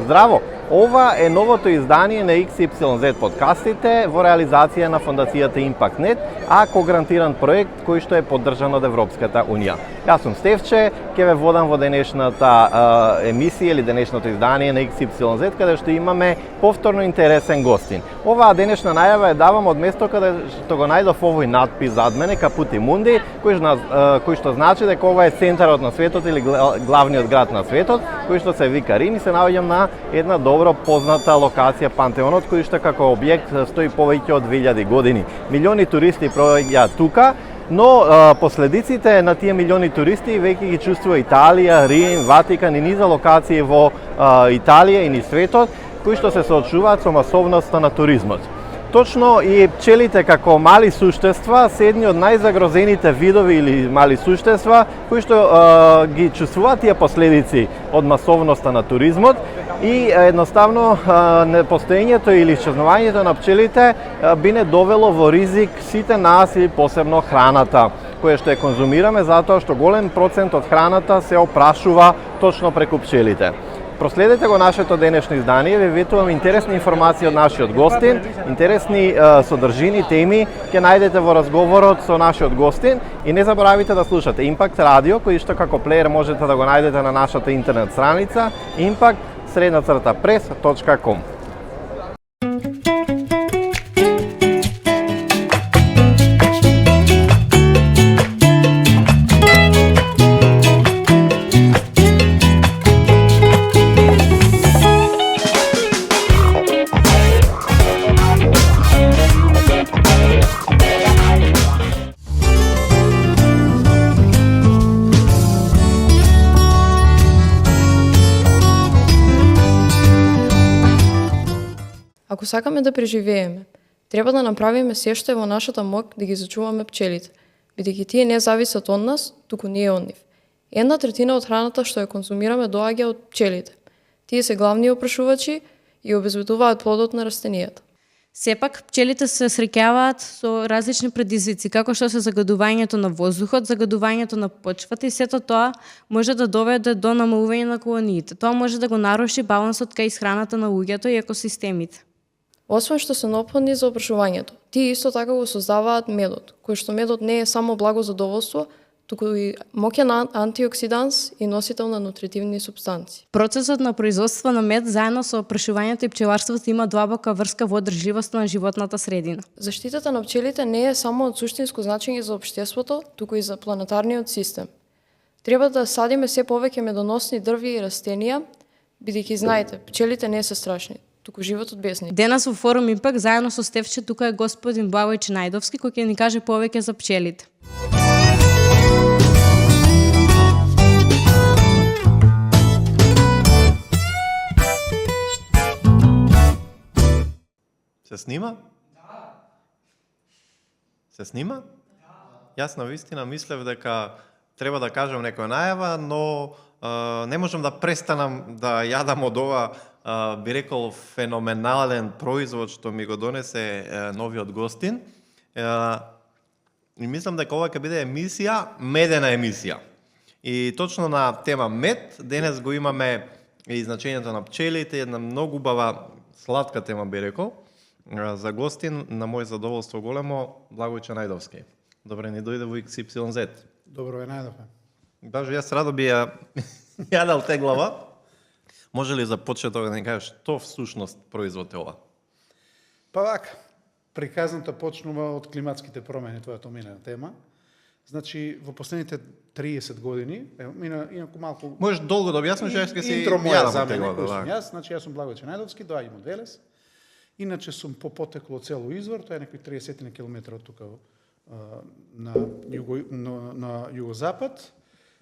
Здраво! Ова е новото издание на XYZ подкастите во реализација на Фондацијата Impact.net, а когарантиран проект кој што е поддржан од Европската Унија. Јас сум Стефче, ќе ве водам во денешната емисија или денешното издание на XYZ, каде што имаме повторно интересен гостин. Оваа денешна најава ја давам од место каде што го најдов овој надпис зад мене, Капути Мунди, кој што значи дека ова е центарот на светот или главниот град на светот, кој што се вика Рим, и се наоѓам на една добро позната локација Пантеонот, кој што како објект стои повеќе од 2000 години. Милиони туристи проаѓаат тука, но последиците на тие милиони туристи веќе ги чувствува Италија, Рим, Ватикан и низа локации во Италија и низ светот, кои што се соочуваат со масовноста на туризмот. Точно и пчелите како мали суштества се едни од најзагрозените видови или мали суштества кои што ги чувствуваат тие последици од масовноста на туризмот и едноставно непостоењето или исчезнувањето на пчелите би не довело во ризик сите нас и посебно храната која што ја конзумираме, затоа што голем процент од храната се опрашува точно преку пчелите. Проследете го нашето денешно издание, ве ветувам интересни информации од нашиот гостин, интересни содржини, теми ќе најдете во разговорот со нашиот гостин и не заборавите да слушате Impact Radio, кој што како плеер можете да го најдете на нашата интернет страница impact-press.com. Ако сакаме да преживееме, треба да направиме се што е во нашата моќ да ги зачуваме пчелите, бидејќи тие не зависат од нас, туку ние од нив. 1/3 од храната што ја конзумираме доаѓа од пчелите. Тие се главни опрашувачи и обезбедуваат плодот на растенијата. Сепак, пчелите се среќаваат со различни предизвици, како што се загадувањето на воздухот, загадувањето на почвата и сето тоа може да доведе до намалување на колониите. Тоа може да го наруши балансот кај исхраната на луѓето и екосистемите. Освен што се неопходни за опрашувањето, тие исто така го создаваат медот, кој што медот не е само благо задоволство, туку и моќен антиоксиданс и носител на нутритивни супстанции. Процесот на производство на мед заедно со опрашувањето и пчеларството има длабока врска во одржливоста на животната средина. Заштитата на пчелите не е само од суштинско значење за општеството, туку и за планетарниот систем. Треба да садиме се повеќе медоносни дрви и растенија, бидејќи знаете, пчелите не се страшни, туку животот без нив. Денес во форум Импак заедно со Стефче тука е господин Благој Чинајдовски кој ќе ни каже повеќе за пчелите. Се снима? Да. Се снима? Да. Јас навистина мислев дека треба да кажам некоја најава, но не можам да престанам да јадам од ова, би рекол, феноменален производ што ми го донесе новиот гостин. И мислам дека ова ќе биде емисија, медена емисија. И точно на тема мед, денес го имаме и значењето на пчелите, една многу убава, сладка тема би рекол. За гостин, на мој задоволство големо, Благој Чинајдовски. Добре ни дојде во XYZ. Добро ве најдовме. Баш јас радо би ја јадал теглава. Може ли за почеток да ни кажеш што всушност производ е ова? Па вака, приказната почнува од климатските промени, тоа е омилена тема. Значи, во последните 30 години, инаку малку... Можеш долго да објасниш, јас ќе си јадам јадам теглава. Јас сум Благој Чинајдовски, доаѓам од Велес. Иначе сум по потекло од село Извор, тоа е некои 30 километри од тука на југозапад.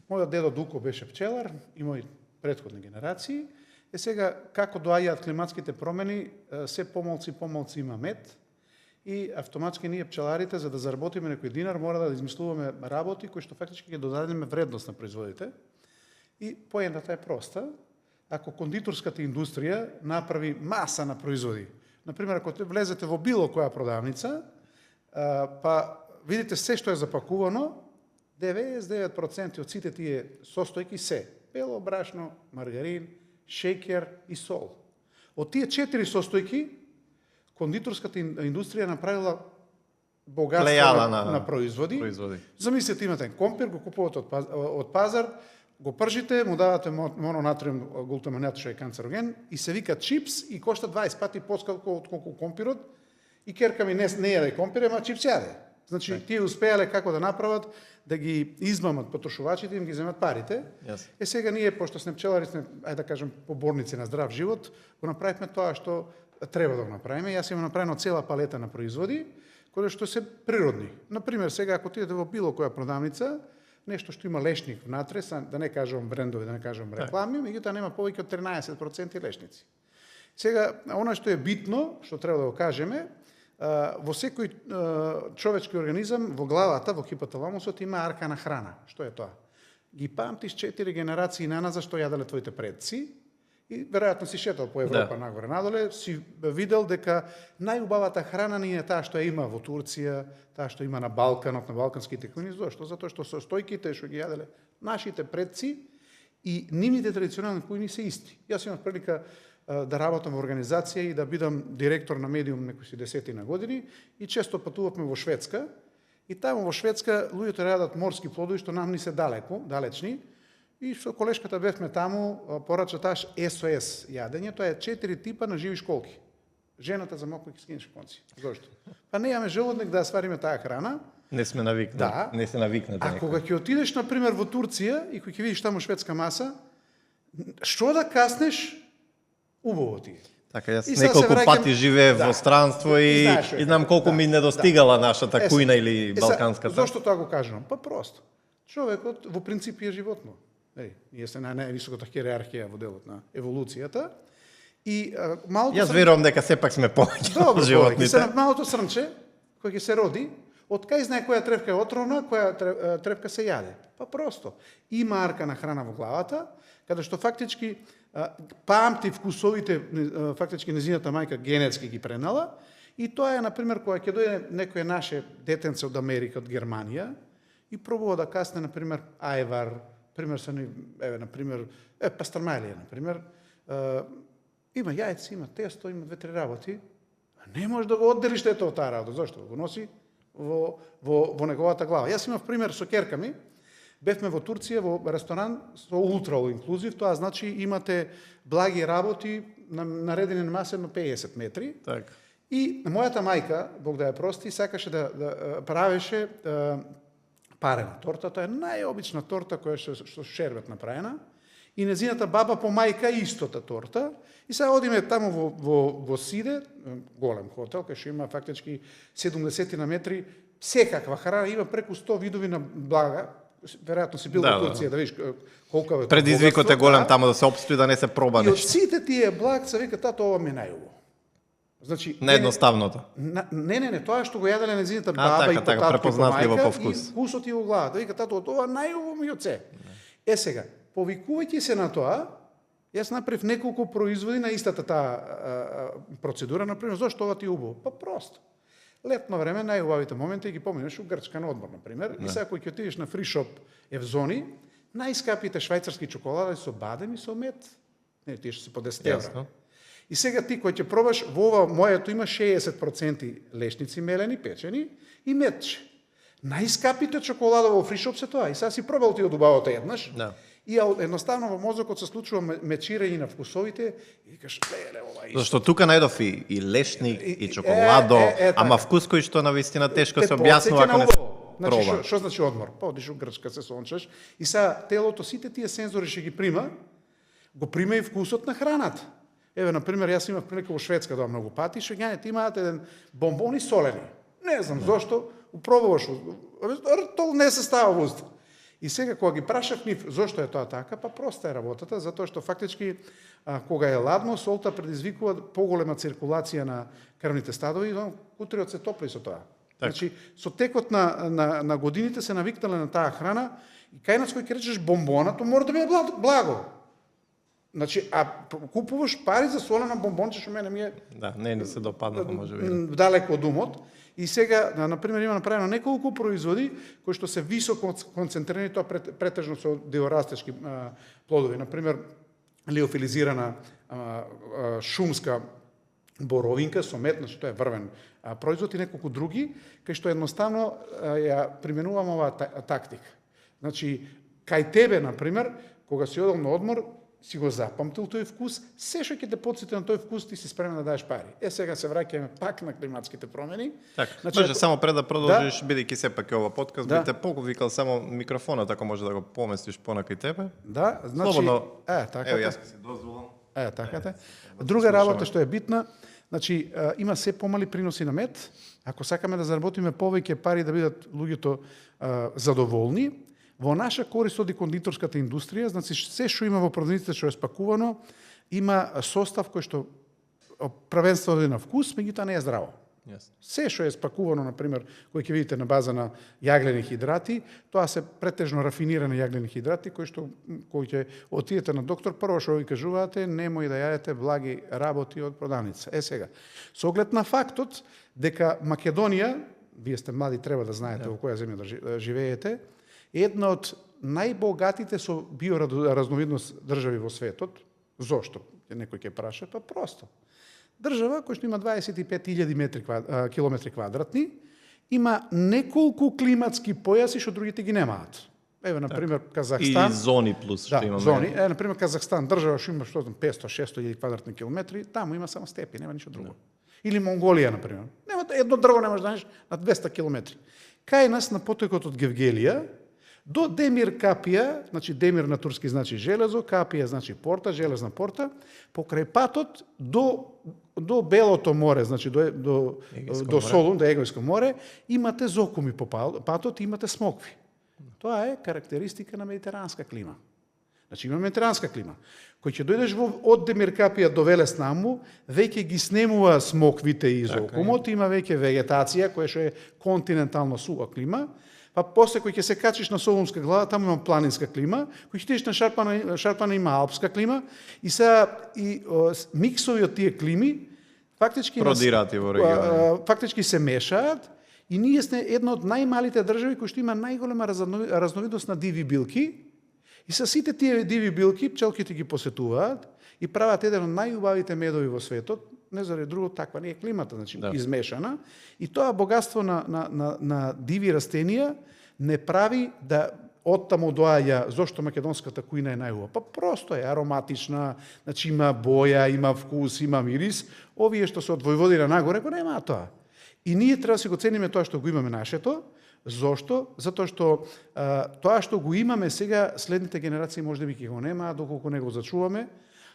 Мојот дедо Дуко беше пчелар и мои претходни генерации. Сега, како доаѓаат климатските промени, се помалци има мед и автоматски ние пчеларите, за да заработиме некој динар, мора да измислуваме работи кои што фактички ќе додадеме вредност на производите. И поентата е проста. Ако кондиторската индустрија направи маса на производи, например, ако влезете во било која продавница, па видите се што е запакувано, 99% од сите тие состојки се бело брашно, маргарин, шеќер и сол. Од тие 4 состојки, кондиторската индустрија направила богатство Плејада на производи. Замислете, имате компир, го купувате од пазар, го пржите, му давате мононатриум глутаминат, што е канцероген, и се вика чипс и кошта 20 пати поскапо отколку компирот. И керка ми не јаде компир, ама чипс јаде. Значи, тие успеале како да направат, да ги измамат потрошувачите, им ги земат парите. Yes. Сега ние, пошто сме пчелари, сме, ајде да кажем, поборници на здрав живот, го направивме тоа што треба да го направиме. Јас имам направено цела палета на производи, кои што се природни. Например, сега ако отидете во било која продавница, нешто што има лешник внатре, да не кажам брендови, да не кажам реклами, меѓутоа нема повеќе од 13% лешници. Сега, она што е битно, што треба да го кажеме, во секој човечки организам, во главата, во хипоталамусот има арка на храна. Што е тоа? Ги памтиш 4 генерации наназад што јаделе твоите предци и веројатно си шетал по Европа нагоре надоле, си видел дека најубавата храна не е таа што ја има во Турција, таа што има на Балканот, на балканските кујни. Зошто? Затоа што состојките што ги јаделе нашите предци и нивните традиционални кујни се исти. Јас имав прилика да работам во организација и да бидам директор на медиум некои си 10 години и често патувавме во Шведска и таму во Шведска луѓето јадат морски плодови што нам ни се далечни и со колешката бевме таму, порача таш СОС јадење, тоа е 4 типа на живи школки. Жената за мокри скинеш конци. Зошто? Па немаме желудник да свариме таа храна. Не сме навикнати. Да. Не се навикнати. А кога ќе отидеш на пример во Турција и кога ќе видиш таму шведска маса, што да каснеш, убаво ти е. Така, јас И сега неколку се враќам- пати живеев во странство и знаеш што е знам тоа. колку ми недостигала нашата Е, кујна или сега, балканската. Зошто тоа го кажам? Па просто. Човекот во принцип е животно. Ние сме на највисоката хиерархија во делот на еволуцијата. И малото Јас верувам дека сепак сме повеќе Добро, од животните. Се малото срнче, кој ќе се роди, од кај знае која тревка е отровна, која тревка се јаде. Па просто. Има арка на храна во главата, каде што фактички памти вкусовите, фактички незината мајка генетски ги пренала, и тоа е, например, кога ќе дојде некој наше детенце од Америка, од Германија, и пробува да касне, например, ајвар, пример се например, пастрмалија, например, има јајци, има тесто, има 2-3 работи, не може да го оддели што е тоа таа работа. Зошто? Го носи во неговата глава. Јас имав пример со керка ми. Бевме во Турција во ресторан со ултра инклузив, тоа значи имате благи работи наредени на масено 50 метри. Така. И мојата мајка, Бог да ја прости, сакаше да правеше парена торта. Тоа е најобична торта која што шербет направена. И незината баба по мајка истота торта. И сега одиме таму во Сиде, голем хотел, кај што има фактички 70 на метри, секаква храна, има преку 100 видови на блага. Веројатно си бил во Турција да видиш колку е предизвикот е голем таму да се опстои, да не се проба И од нешто. сите тие благ се вика тато ова ми е најубаво. Значи Наједноставното. Не, тоа што го јаделе незината А, баба така, и така, татко и препознатливо мајка по вкус. и вкусот и во глава. Да вика тато ова најубаво ми од се. Сега, повикувајќи се на тоа, јас направив неколку производи на истата таа процедура, например, зошто ова ти е убаво? Па просто. Летно време најубавите моменти ги поминеш у Грчка на одмор, например, и сега кој ќе отидеш на фришоп Евзони, најскапите швајцарски чоколади со бадем и со мед. Не, тие што се по 10 евра. И сега ти кој ќе пробаш, во ова моето има 60% лешници мелени, печени и медче. Најскапите чоколада во фришоп се тоа. И сега си пробал ти од убавото еднаш. Да. И едноставно во мозокот се случува мечирање на вкусовите и викаш, леле, ова е Зашто тука најдов и лешник, и чоколадо, ама вкус кој што навистина тешко се објаснува ако не се Значи, проба. што значи одмор? Па одиш у Грчка, се сончеш и сега телото, сите тие сензори што ги прима, го прима и вкусот на храната. Еве, например, јас имав прилика во Шведска да многу пати, швеѓаните имаат еден бомбони солени. Не знам зошто, упробуваш, ртол не се става во уста. И сега кога ги прашав нив зошто е тоа така, па проста е работата, затоа што фактички кога е ладно, солта предизвикува поголема циркулација на крвните стадови и утриот се топли со тоа. Значи, со текот на годините се навикнале на таа храна и кај нас кој ќе речеш бомбона, тоа мора да биде благо. Значи, а купуваш пари за солена бомбонче, што мене ми е Да, не се допадна, може би. далеко од умот. И сега, например, има направено неколку производи кои што се високо концентрирани, тоа претежно со диорастечки плодови. Например, лиофилизирана шумска боровинка со мед, значи тоа е врвен производ и неколку други, кај што едноставно ја применувам оваа тактика. Значи, кај тебе, например, кога си одел на одмор, си го запамтил тој вкус, се што ќе те потсети на тој вкус, ти си спремен да даеш пари. Сега се враќаме пак на климатските промени. Така, значи, може само пред да продолжиш, бидејќи сепак е ова подкаст, да. би те повикал само микрофонот, ако може да го поместиш понакај тебе. Да, значи, слободно. така. Ево, јас си дозволам. Така. Друга работа што е битна, значи има се помали приноси на мед. Ако сакаме да заработиме повеќе пари да бидат луѓето задоволни, во наша корист оди кондиторската индустрија, значи се што има во продавниците што е спакувано, има состав кој што првенствено оди на вкус, меѓутоа не е здраво. Yes. Се што е спакувано, например, кој ќе видите на база на јаглени хидрати, тоа се претежно рафинирани јаглени хидрати, кои ќе отидете на доктор, прво што ви кажуваате, немој да јадете благи работи од продавница. Сега, со оглед на фактот дека Македонија, вие сте млади, треба да знаете во која земја да живеете, една од најбогатите со биоразновидност држави во светот. Зошто? Некој ќе праша, па просто. Држава која што има 25.000 километри квадратни, има неколку климатски појаси што другите ги немаат. Еве, например, Казахстан. И зони плюс што имаме. Зони. Например, Казахстан, држава што има 500-600.000 квадратни километри, таму има само степи, нема ништо друго. Или Монголија, например. Нема едно дрво не можеш да најдеш на 200 километри. Кај нас на потокот од Гевгелија до Демир Капија, значи Демир на турски значи железо, Капија значи порта, железна порта, покрај патот до Белото море, значи до Солун, до Егојско море, имате зокуми по патот, имате смокви. Тоа е карактеристика на медитеранска клима. Значи има медитеранска клима. Кој ќе дојдеш од Демир Капија до Велес Наму, веќе ги снемува смоквите и зокумот, има веќе вегетација која што е континентално суха клима. Па после кој ќе се качиш на Солунска глава, таму има планинска клима, кој ќе идеш на Шарпана има алпска клима, и миксови од тие клими фактички продирати во регионот. Фактички се мешаат и ние сме една од најмалите држави кои што има најголема разновидност на диви билки. И со сите тие диви билки пчелките ги посетуваат и прават еден од најубавите медови во светот. Не заради друго, таква не е климата, значи измешана. И тоа богатство на диви растенија не прави да оттаму доаѓа зошто македонската кујна е најубава. Па просто е ароматична, значи има боја, има вкус, има мирис. Овие што се од Војводина нагоре го немаат тоа. И ние треба да си го цениме тоа што го имаме нашето. Зошто? Затоа што тоа што го имаме сега, следните генерации можеби ќе го немаат доколку не го зачуваме.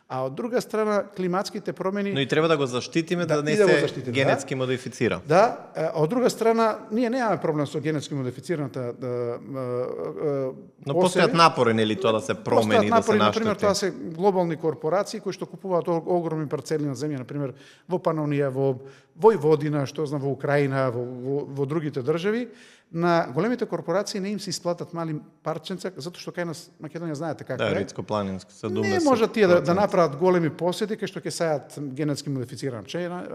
А од друга страна, климатските промени... Но и треба да го заштитиме да не се генетски модифицира. Да, а од друга страна, ние немаме проблем со генетски модифицираната но постојат напори, нели, тоа да се промени, да се наштети. Например, тоа се глобални корпорации кои што купуваат огромни парцели на земја, например, во Панонија, во Војводина, што знам, во Украина, во другите држави. На големите корпорации не им се исплатат мали парченца, затоа што кај нас Македонија знаете како е. Да, Рицко-планинско, 70%. Не може тие да направат големи посети кај што ќе сајат генетски модифицирана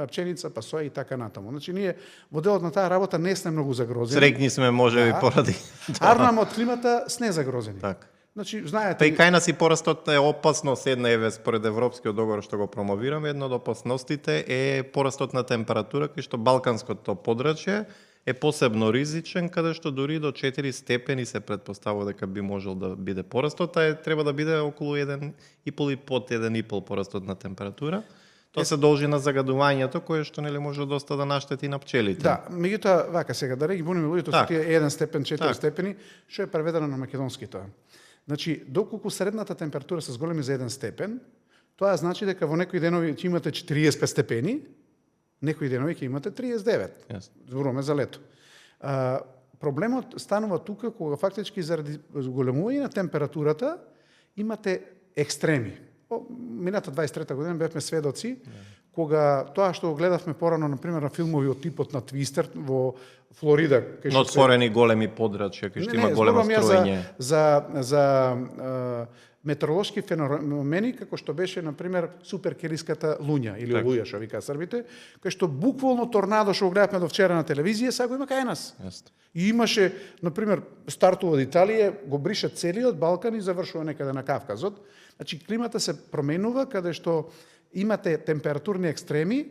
пченица, па соја и така натаму. Значи ние во делот на таа работа не сме многу загрозени. Среќни сме можеби поради. Арнам од климата сме загрозени. Така. Значи, знаете... Па и кај нас и порастот е опасност, една еве според европскиот договор што го промовираме, една од опасностите е порастот на температура, кај што балканското подрачје е посебно ризичен, каде што дури до 4 степени се предпоставува дека би можел да биде порастот, а треба да биде околу 1,5 и под 1,5 порастот на температура. Тоа се должи на загадувањето кое што нели може доста да наштети на пчелите. Да, меѓутоа вака сега да ги буниме луѓето со тие 1 степен, 4 степени, што е преведено на македонски тоа. Значи, доколку средната температура се зголеми за 1 степен, тоа значи дека во некои денови ќе имате 45 степени, некои денови ќе имате 39. Зборуваме за лето. Проблемот станува тука кога фактички заради зголемување на температурата имате екстреми. Мината 23 година бевме сведоци кога тоа што го гледавме порано, например, на филмови од типот на Твистер во Флорида, Но отворени големи подрачја, кај што има големо зборувам ја строење. за метеоролошки феномени, како што беше, например, суперкериската луња, или олуја, што викаат србите, кај што буквално торнадо, што го гледавме до вчера на телевизија, сега го има кај нас. Јест. И имаше, например, стартува од Италија, го брише целиот Балкан и завршува некаде на Кавказот. Значи, климата се променува, каде што имате температурни екстреми,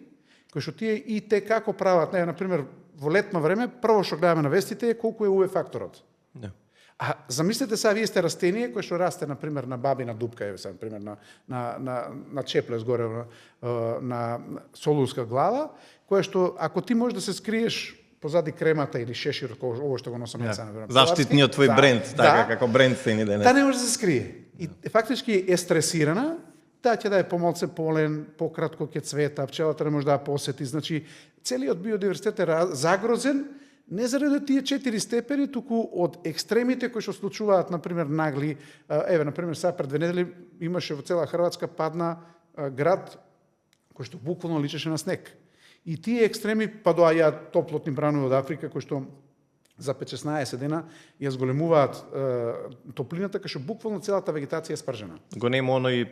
кои што тие и те како прават, например, во летно време, прво што гледаме на вестите е колку е UV факторот. Да. А замислете сега, вие сте растение кое што расте, например, на бабина дупка, еве сега, например, на чеплес горе, на солунска глава, кое што, ако ти можеш да се скриеш позади кремата или шеширот, ово што го носам јас, например. Заштитниот твој бренд, така како бренд се ни денес. Та не може да се скрие. И фактички е стресирана, таа ќе да е помалце полен, пократко ќе цвета, пчелата не може да ја посети. Значи, целиот биодиверзитет е загрозен, не заради тие 4 степени, туку од екстремите кои што случуваат, например, нагли. Еве, например, сега пред 2 недели имаше во цела Хрватска падна град кој што буквално личеше на снег. И тие екстреми па доаѓаат топлотни бранови од Африка кои што за 5-16 дена ја зголемуваат топлината, кај што буквално целата вегетација е спржена. Го нема оној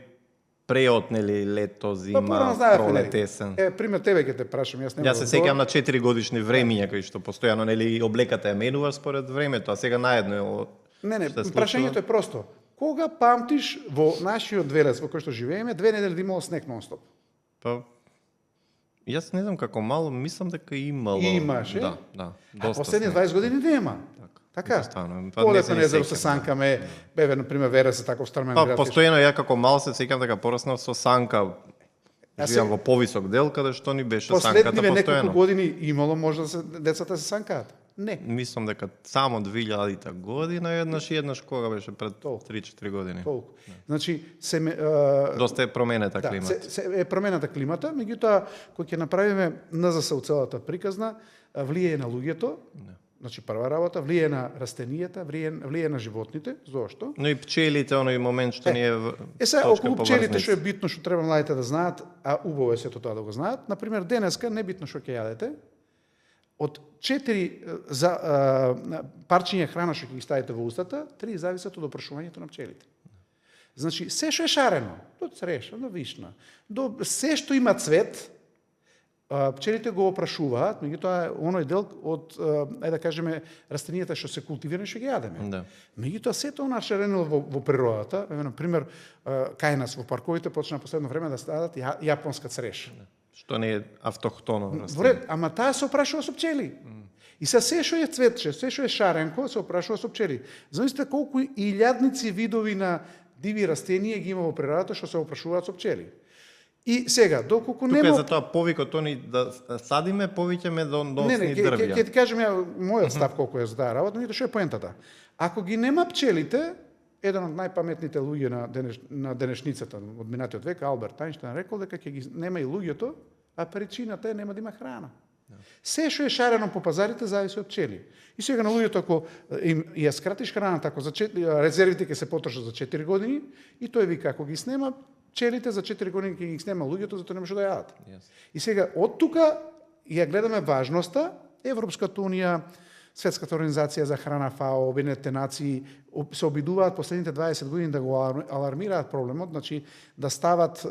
преот, нели, лето, зима, пролет, есен. Пример тебе ќе те прашам, јас нема. Јас се сеќавам на 4 годишни времиња кои што постојано, нели, облеката ја менува според времето, а сега наедно е Не, прашањето е просто. Кога памтиш во нашиот велес во кој што живееме 2 недели да имало снег нонстоп? Па јас не знам како мало, мислам дека имало. Имаше? Да. А последни 20 години нема. Така? Па Одете на езеро се санкаме, беве, например, вере се таков стрмен Па град. постојано ја како мал се сеќавам дека пораснав со санка. Живеам во повисок дел каде што ни беше санката последниве неколку постојано. години имало може да се децата се санкаат. Не. Мислам дека само 2000-та година еднаш кога беше пред Толку. 3-4 години. Толку. Значи се Доста е променета климата. се е промената климата, меѓутоа кога ќе направиме НЗС у целата приказна, влијае на луѓето. Значи прва работа, влијае на растенијата, влијае на животните, зошто? Но и пчелите, оној момент што ни е сега, точка околу по пчелите врзница. што е битно, што треба младите да знаат, а убаво е сето тоа да го знаат. Например, денеска, небитно што ќе јадете, од 4 парчиња храна што ќе ги ставите во устата, 3 зависат од опрашувањето на пчелите. Значи, се што е шарено, до цреша, до вишна, до се што има цвет, пчелите го опрашуваат, меѓутоа оној дел од, да кажеме, растенијата што се култивирани што ги јадеме. Да. Меѓутоа сето она шарено во природата, еве на пример, кај нас во парковите почна последно време да стават јапонска цреш. Што не е автохтоно Во растение. ред, ама таа се опрашува со пчели. И се што е цветче, се што е шаренко, се опрашува со пчели. Замислите колку илјадници видови на диви растенија ги има во природата што се опрашуваат со пчели. И сега, доколку Тука е нема... за тоа повикот они да садиме повеќе медоносни дрвја. Ќе ти кажем ја мојот став колку е за таа работа, но што е поентата. Ако ги нема пчелите, еден од најпаметните луѓе на денешницата од минатиот век, Алберт Ајнштајн, рекол дека ќе ги нема и луѓето, а причината е нема да има храна. Се што е шарено по пазарите зависи од пчели. И сега на луѓето ако им ја скратиш храната, ако резервите ќе се потрошат за 4 години, и тој вика ако ги снема пчелите за 4 години ќе ги снема луѓето, затоа не може да јадат. И сега од тука ја гледаме важноста, Европската унија, Светската организација за храна, ФАО, Обединетите нации се обидуваат последните 20 години да го алармираат проблемот, значи да стават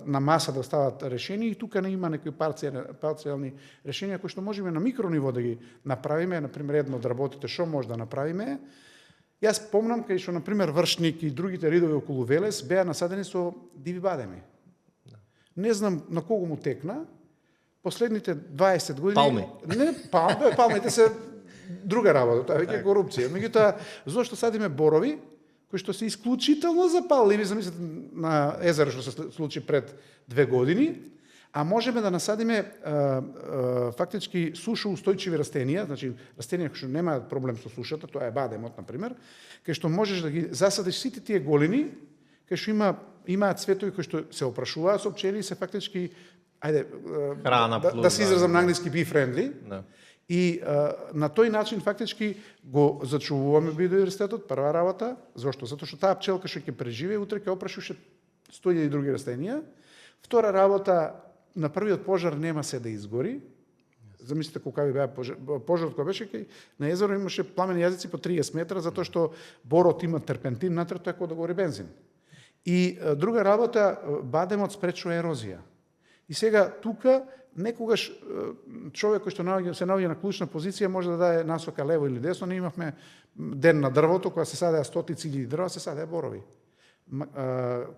на маса, да стават решени, и тука не има некои парцијални решенија кои што можеме на микрониво да ги направиме, например едно од работите што може да направиме. Јас помнам кај што например Вршник и другите ридови околу Велес беа насадени со диви бадеми. Не знам на кого му текна. Последните 20 години Палми. Не, палмите се друга работа, тоа веќе е корупција. Меѓутоа, зошто садиме борови кои што се исклучително запалливи, замислете на езеро што се случи пред 2 години, а можеме да насадиме фактички сушоустојчиви растенија, значи растенија кои што немаат проблем со сушата, тоа е бадемот на пример, кај што можеш да ги засадиш сите тие голини, кај што имаат цветови кои што се опрашуваат со пчели и се фактички храна да се изразам на англиски be friendly. Да. И на тој начин фактички го зачувуваме биодиверзитетот, прва работа, зошто? Затоа што таа пчелка што ќе преживее, утре ќе опрашуваше 100.000 други растенија. Втора работа, на првиот пожар нема се да изгори. Замислите колка би беа пожарот кој беше кај на езеро имаше пламени јазици по 30 метра затоа што борот има терпентин натре, тоа е како да гори бензин. И друга работа, бадемот спречува ерозија. И сега тука некогаш човек кој што се наоѓа на клучна позиција може да даде насока лево или десно. Ние имавме ден на дрвото кога се садеа стотици илјади дрва, се садеа борови.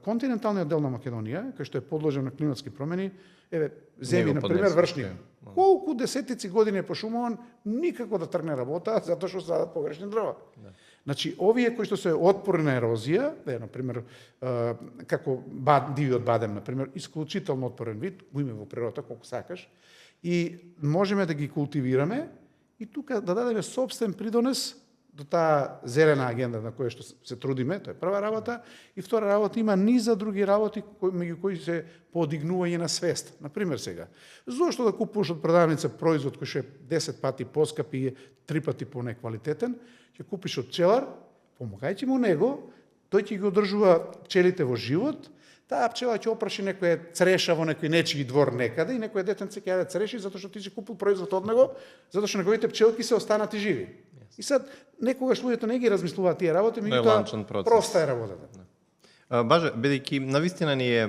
Континенталниот дел на Македонија, кој што е подложен на климатски промени, земји на пример Вршник. Колку десетици години е пошумуван, никако да тргне работа затоа што садат погрешни дрва. Да. Значи, овие кои што се отпорни на ерозија, на пример како дивиот бадем, на пример, исклучително отпорен вид, го има во природата колку сакаш, и можеме да ги култивираме и тука да дадеме собствен придонес до таа зелена агенда на која што се трудиме, тоа е прва работа, и втора работа има низа други работи меѓу кои се подигнување на свест. На пример сега, зошто да купуваш од продавница производ кој што е 10 пати поскап и 3 пати понеквалитетен, ќе купиш од пчелар, помагајќи му него, тој ќе ги одржува пчелите во живот, таа пчела ќе опраши некоја цреша во некој нечии двор некаде и некој детенце ќе јаде цреши затоа што ти си купил производ од него, затоа што неговите пчелки се останати живи. И сад, некогаш луѓето не ги размислуваат тие работи, меѓутоа проста е работата. Баже, бидејќи навистина ни е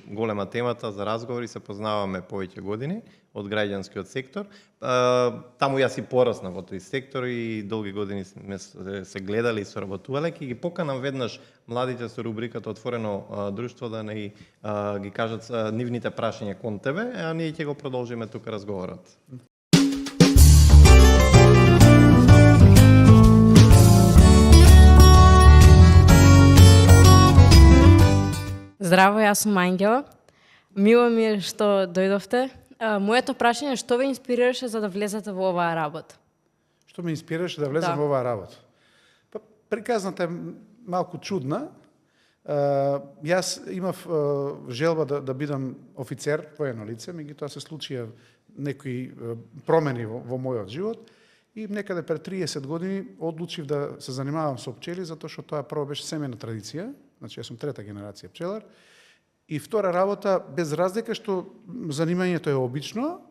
голема темата за разговори, се познаваме повеќе години од граѓанскиот сектор. Таму јас и пораснав во тој сектор и долги години сме се гледали и соработувале. Ќе ги поканам веднаш младите со рубриката Отворено друштво да не ги кажат нивните прашања кон тебе, а ние ќе го продолжиме тука разговорот. Здраво, јас сум Ангела. Мило ми е што дојдовте. Моето прашање е што ве инспирираше за да влезете во оваа работа? Што ме инспирираше да влезам во оваа работа? Па, приказната е малку чудна. Јас имав желба да бидам офицер, воено лице, меѓутоа се случија некои промени во мојот живот и некаде пред 30 години одлучив да се занимавам со пчели, затоа што тоа прво беше семејна традиција. Значи, јас сум трета генерација пчелар. И втора работа, без разлика што занимањето е обично,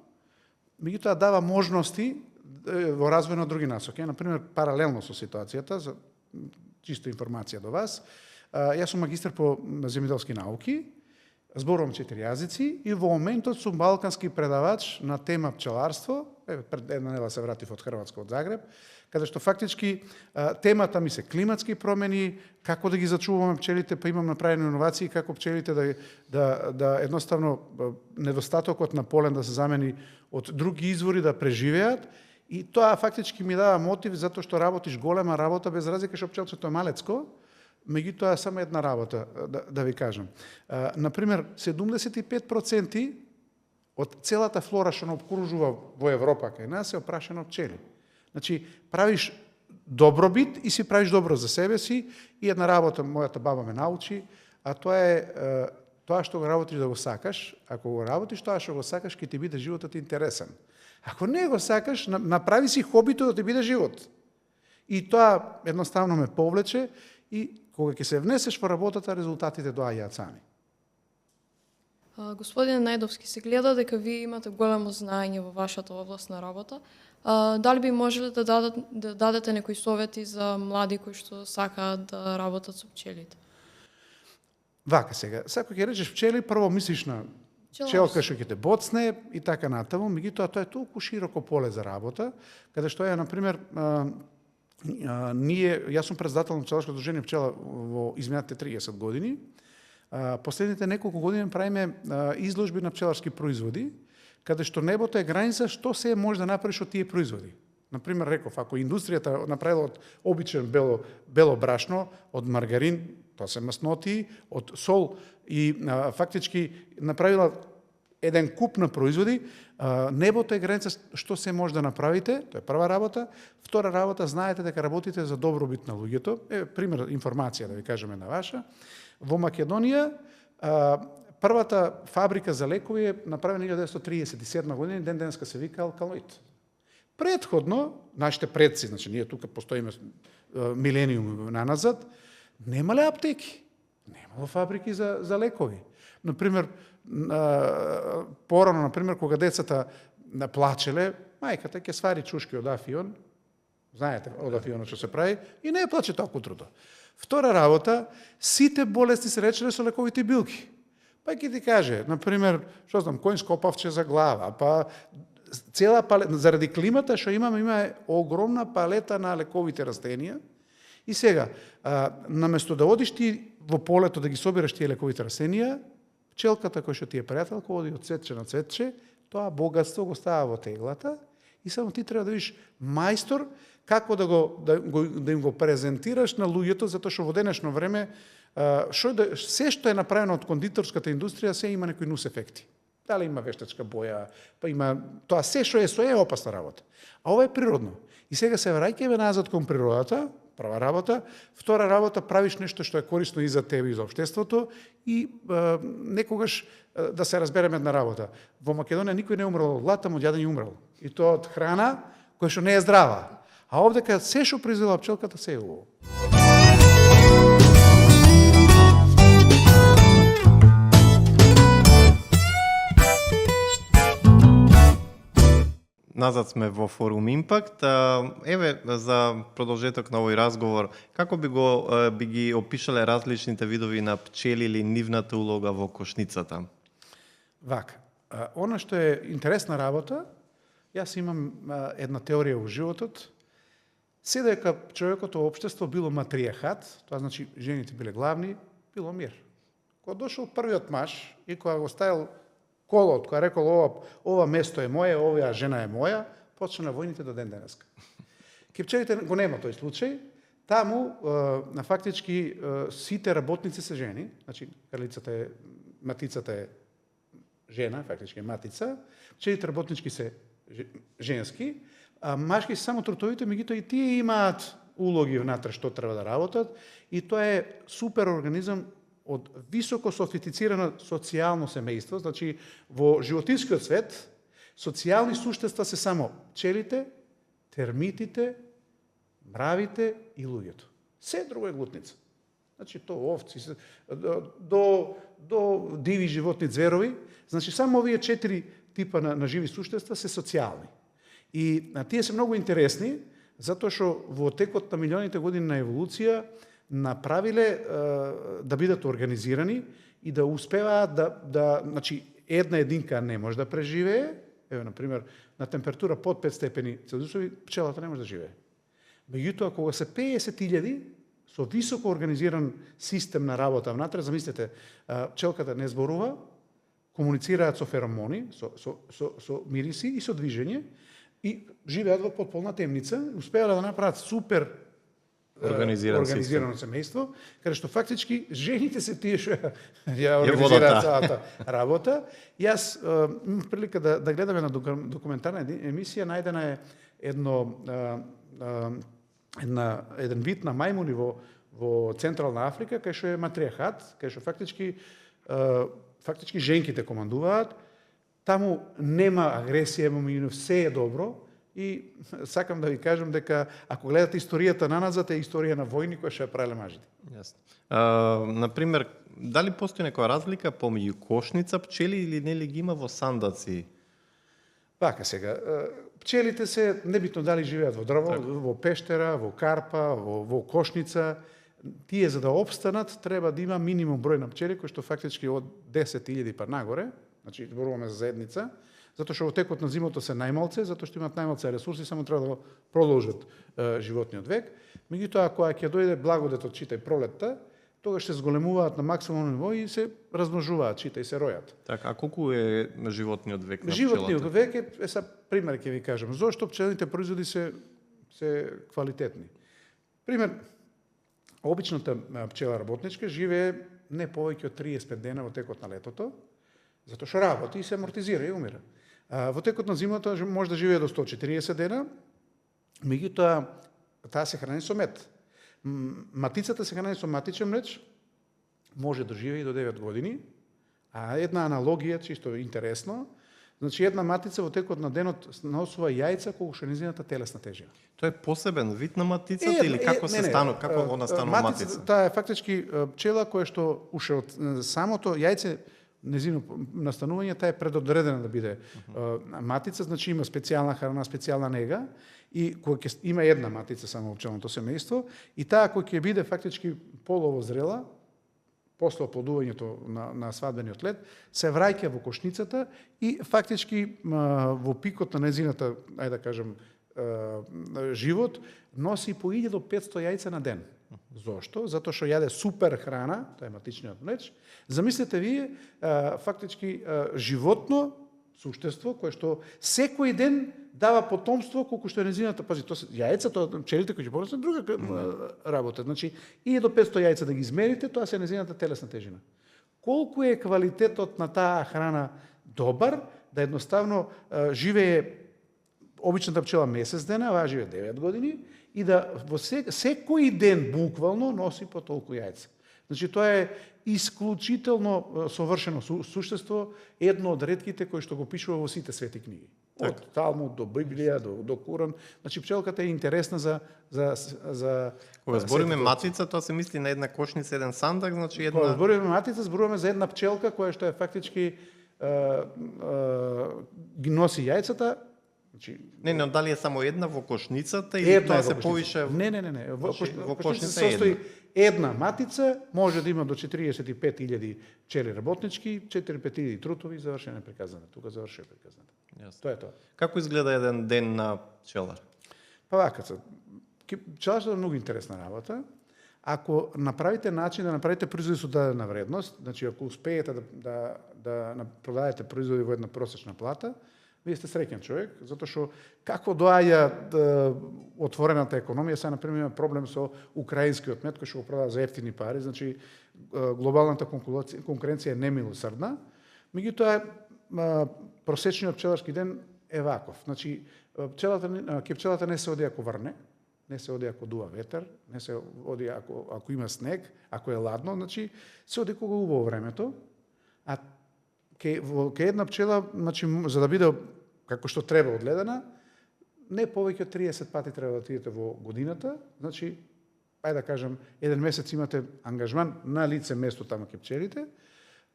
меѓутоа дава можности во развој на други насоки. Например, паралелно со ситуацијата, за чисто информација до вас, јас сум магистар по земјоделски науки, зборувам 4 јазици и во моментот сум балкански предавач на тема пчеларство. Пред една недела се вратив од Хрватска, од Загреб, каде што фактички темата ми се климатски промени, како да ги зачуваме пчелите, па имам направени иновации како пчелите да едноставно недостатокот на полен да се замени од други извори да преживеат. И тоа фактички ми дава мотив затоа што работиш голема работа без разлика што пчелцето е малецко, меѓутоа само една работа да ви кажам. Например, 75% од целата флора што не обкружува во Европа кај нас е опрашена од пчели. Значи, правиш добробит и си правиш добро за себе си и една работа мојата баба ме научи, а тоа е тоа што го работиш да го сакаш. Ако го работиш тоа што го сакаш, ќе ти биде животот интересен. Ако не го сакаш, направи си хобито да ти биде живот. И тоа едноставно ме повлече и кога ќе се внесеш во работата, резултатите доаѓаат сами. Господине Најдовски, се гледа дека вие имате големо знаење во вашата област на работа. Дали би можеле да дадете некои совети за млади кои што сакаат да работат со пчелите? Вака сега, сако ќе речеш пчели, прво мислиш на пчелка што ќе те боцне и така натаму, меѓутоа тоа е толку широко поле за работа, каде што е, например, јас сум председател на пчеларско дружение пчела во изминатите 30 години. Последните неколку години правиме изложби на пчеларски производи, каде што небото е граница што се може да направиш од тие производи. Например, реков, ако индустријата направила од обичен бело брашно, од маргарин, тоа се масноти, од сол и фактички направила еден куп на производи, небото е граница што се може да направите, тоа е прва работа. Втора работа, знаете дека работите за добробит на луѓето. Пример, информација да ви кажеме на ваша. Во Македонија, првата фабрика за лекови е направена 1937 година, ден денеска се вика Алкалоид. Предходно, нашите предци, значи ние тука постоиме милениум наназад, немале аптеки, немало фабрики за лекови. Например, порано, например, кога децата плачеле, мајката ќе свари чушки од афион, знаете, од афионот што се прави, и не ја плаче толку утрото. Втора работа, сите болести се лечеле со лековити билки. Па ќе ти каже, например, што знам, коњско павче за глава, па цела палета, заради климата што има огромна палета на лековите растенија. И сега, наместо да одиш ти во полето да ги собираш тие лековите растенија, пчелката која што ти е пријателка оди од цветче на цветче, тоа богатство го става во теглата и само ти треба да видиш мајстор како да им го презентираш на луѓето, затоа што во денешно време се што е направено од кондиторската индустрија, се има некои нус ефекти. Дали има вештачка боја, па има тоа се што е опасна работа. А ова е природно. И сега се враќаме назад кон природата, прва работа. Втора работа, правиш нешто што е корисно и за тебе и за општеството и некогаш да се разбереме една работа. Во Македонија никој не умрел од глад, ама од јадење умрел. И тоа од храна која што не е здрава. А овдека се што произвела пчелката се е убаво. Назад сме во форум Импакт. Еве, за продолжеток на овој разговор, како би ги опишале различните видови на пчели или нивната улога во кошницата? Вака, она што е интересна работа, јас имам една теорија во животот, се дека човекото општество било матриархат, тоа значи жените биле главни, било мир. Кога дошол првиот маж и кога го ставил колот, која рекол ова место е моје, оваа жена е моја, почна на војните до ден денеска. Ке пчелите го нема тој случај, таму фактички сите работници се жени, значи крлицата е, матицата е жена, фактички е матица, пчелите работнички се женски, а машки се само трутовите, меѓутоа и тие имаат улоги внатре што треба да работат и тоа е супер организам од високо софистицирано социјално семејство, значи во животинскиот свет социјални суштества се само пчелите, термитите, мравите и луѓето. Се друго е глутница. Значи то овци, до диви животни, зверови, значи само овие 4 типа на живи суштества се социјални. И тие се многу интересни, затоа што во текот на милионите години на еволуција направиле да бидат организирани и да успеваат значи една единка не може да преживее, еве например на температура под 5 степени Целзиусови пчелата не може да живее. Меѓутоа кога се 50.000 со високо организиран систем на работа внатре, замислете, пчелката не зборува, комуницираат со феромони, со мириси и со движење и живеат во потполна темница, успеале да направат супер организирано семејство, каде што фактички жените се тие што ја организираат целата работа. Јас имам прилика да гледам една документарна емисија, најдена е еден вид на мајмуни во Централна Африка, кај што е матриархат, кај што фактички женките командуваат, таму нема агресија, се е добро. И сакам да ви кажам дека ако гледате историјата на назад, е историја на војни која што ја правеле мажите. Јасно. Например, дали постои некоја разлика помеѓу кошница пчели или нели ги има во сандаци? Вака сега, пчелите се небитно дали живеат во дрво, во пештера, во карпа, во кошница. Тие за да опстанат треба да има минимум број на пчели кои што фактички од 10.000 па нагоре, значи зборуваме за заедница, затоа што во текот на зимото се најмалце, затоа што имаат најмалце ресурси, само треба да го продолжат животниот век. Меѓутоа, кога ќе дојде благодетот, читај пролетта, тогаш се зголемуваат на максимално ниво и се размножуваат, читај се ројат. Така, а колку е животниот век на пчелата? Животниот век е са пример ќе ви кажам, зошто пчелните производи се квалитетни. Пример, обичната пчела работничка живее не повеќе од 35 дена во текот на летото, затоа што работи и се амортизира и умира. Во текот на зимата може да живее до 140 дена, меѓутоа таа се храни со мед. Матицата се храни со матичен млеч, може да живее и до 9 години, а една аналогија, чисто интересно, значи една матица во текот на денот носува јајца колку што низината телесна тежина. Тоа е посебен вид на матицата или како она станува матица? Таа е фактички пчела која што уште од самото јајце незино настанување, таа е предодредена да биде матица, значи има специјална храна, специјална нега, и кој ќе има една матица само во пчелното семејство, и таа кој ќе биде фактички полово зрела, после оплодувањето на свадбениот лет, се враќа во кошницата и фактички во пикот на незината, ајде да кажем, живот, носи по 1000 до 500 јајца на ден. Зошто? Затоа што јаде супер храна, тоа е матичниот млеч. Замислете вие, фактички животно суштество кое што секој ден дава потомство колку што е незината, пази, тоа се јајца, тоа пчелите кои ќе порасне друга работа. Значи, 1000 до 500 јајца да ги измерите, тоа се незината телесна тежина. Колку е квалитетот на таа храна добар, да едноставно живее обичната пчела месец дена, оваа живее 9 години, и да во секој ден буквално носи по толку јајца. Значи, тоа е исклучително совршено суштество, едно од ретките кои што го пишува во сите свети книги. Од Талмуд до Библија, до Куран. Значи, пчелката е интересна за Кога збориме матица, тоа се мисли на една кошница, еден сандак, значи една... Кога збориме матица, зборуваме за една пчелка која што е фактички ги носи јајцата. Значи, не, дали е само една во кошницата или тоа се повише? Не. Во кошница се состои една матица, може да има до 45.000 пчели работнички, 4-5.000 трутови, завршена е приказната. Тука завршува приказната. Тоа е тоа. Како изгледа еден ден на пчелар? Па вака, пчеларството е многу интересна работа. Ако направите начин да направите производи со дадена вредност, значи ако успеете да продадете производи во една просечна плата, вие сте среќен човек, затоа што како доаѓа отворената економија, сега например има проблем со украинскиот мед кој што го продава за ефтини пари, значи глобалната конкуренција е немилосрдна, меѓутоа просечниот пчеларски ден е ваков. Значи ке пчелата не се оди ако врне, не се оди ако дува ветер, не се оди ако има снег, ако е ладно, значи се оди кога убаво времето, а ке една пчела, значи, за да биде како што треба одгледана, не повеќе од 30 пати треба да отидете во годината, значи, ајде да кажем, еден месец имате ангажман на лице место таму ке пчелите,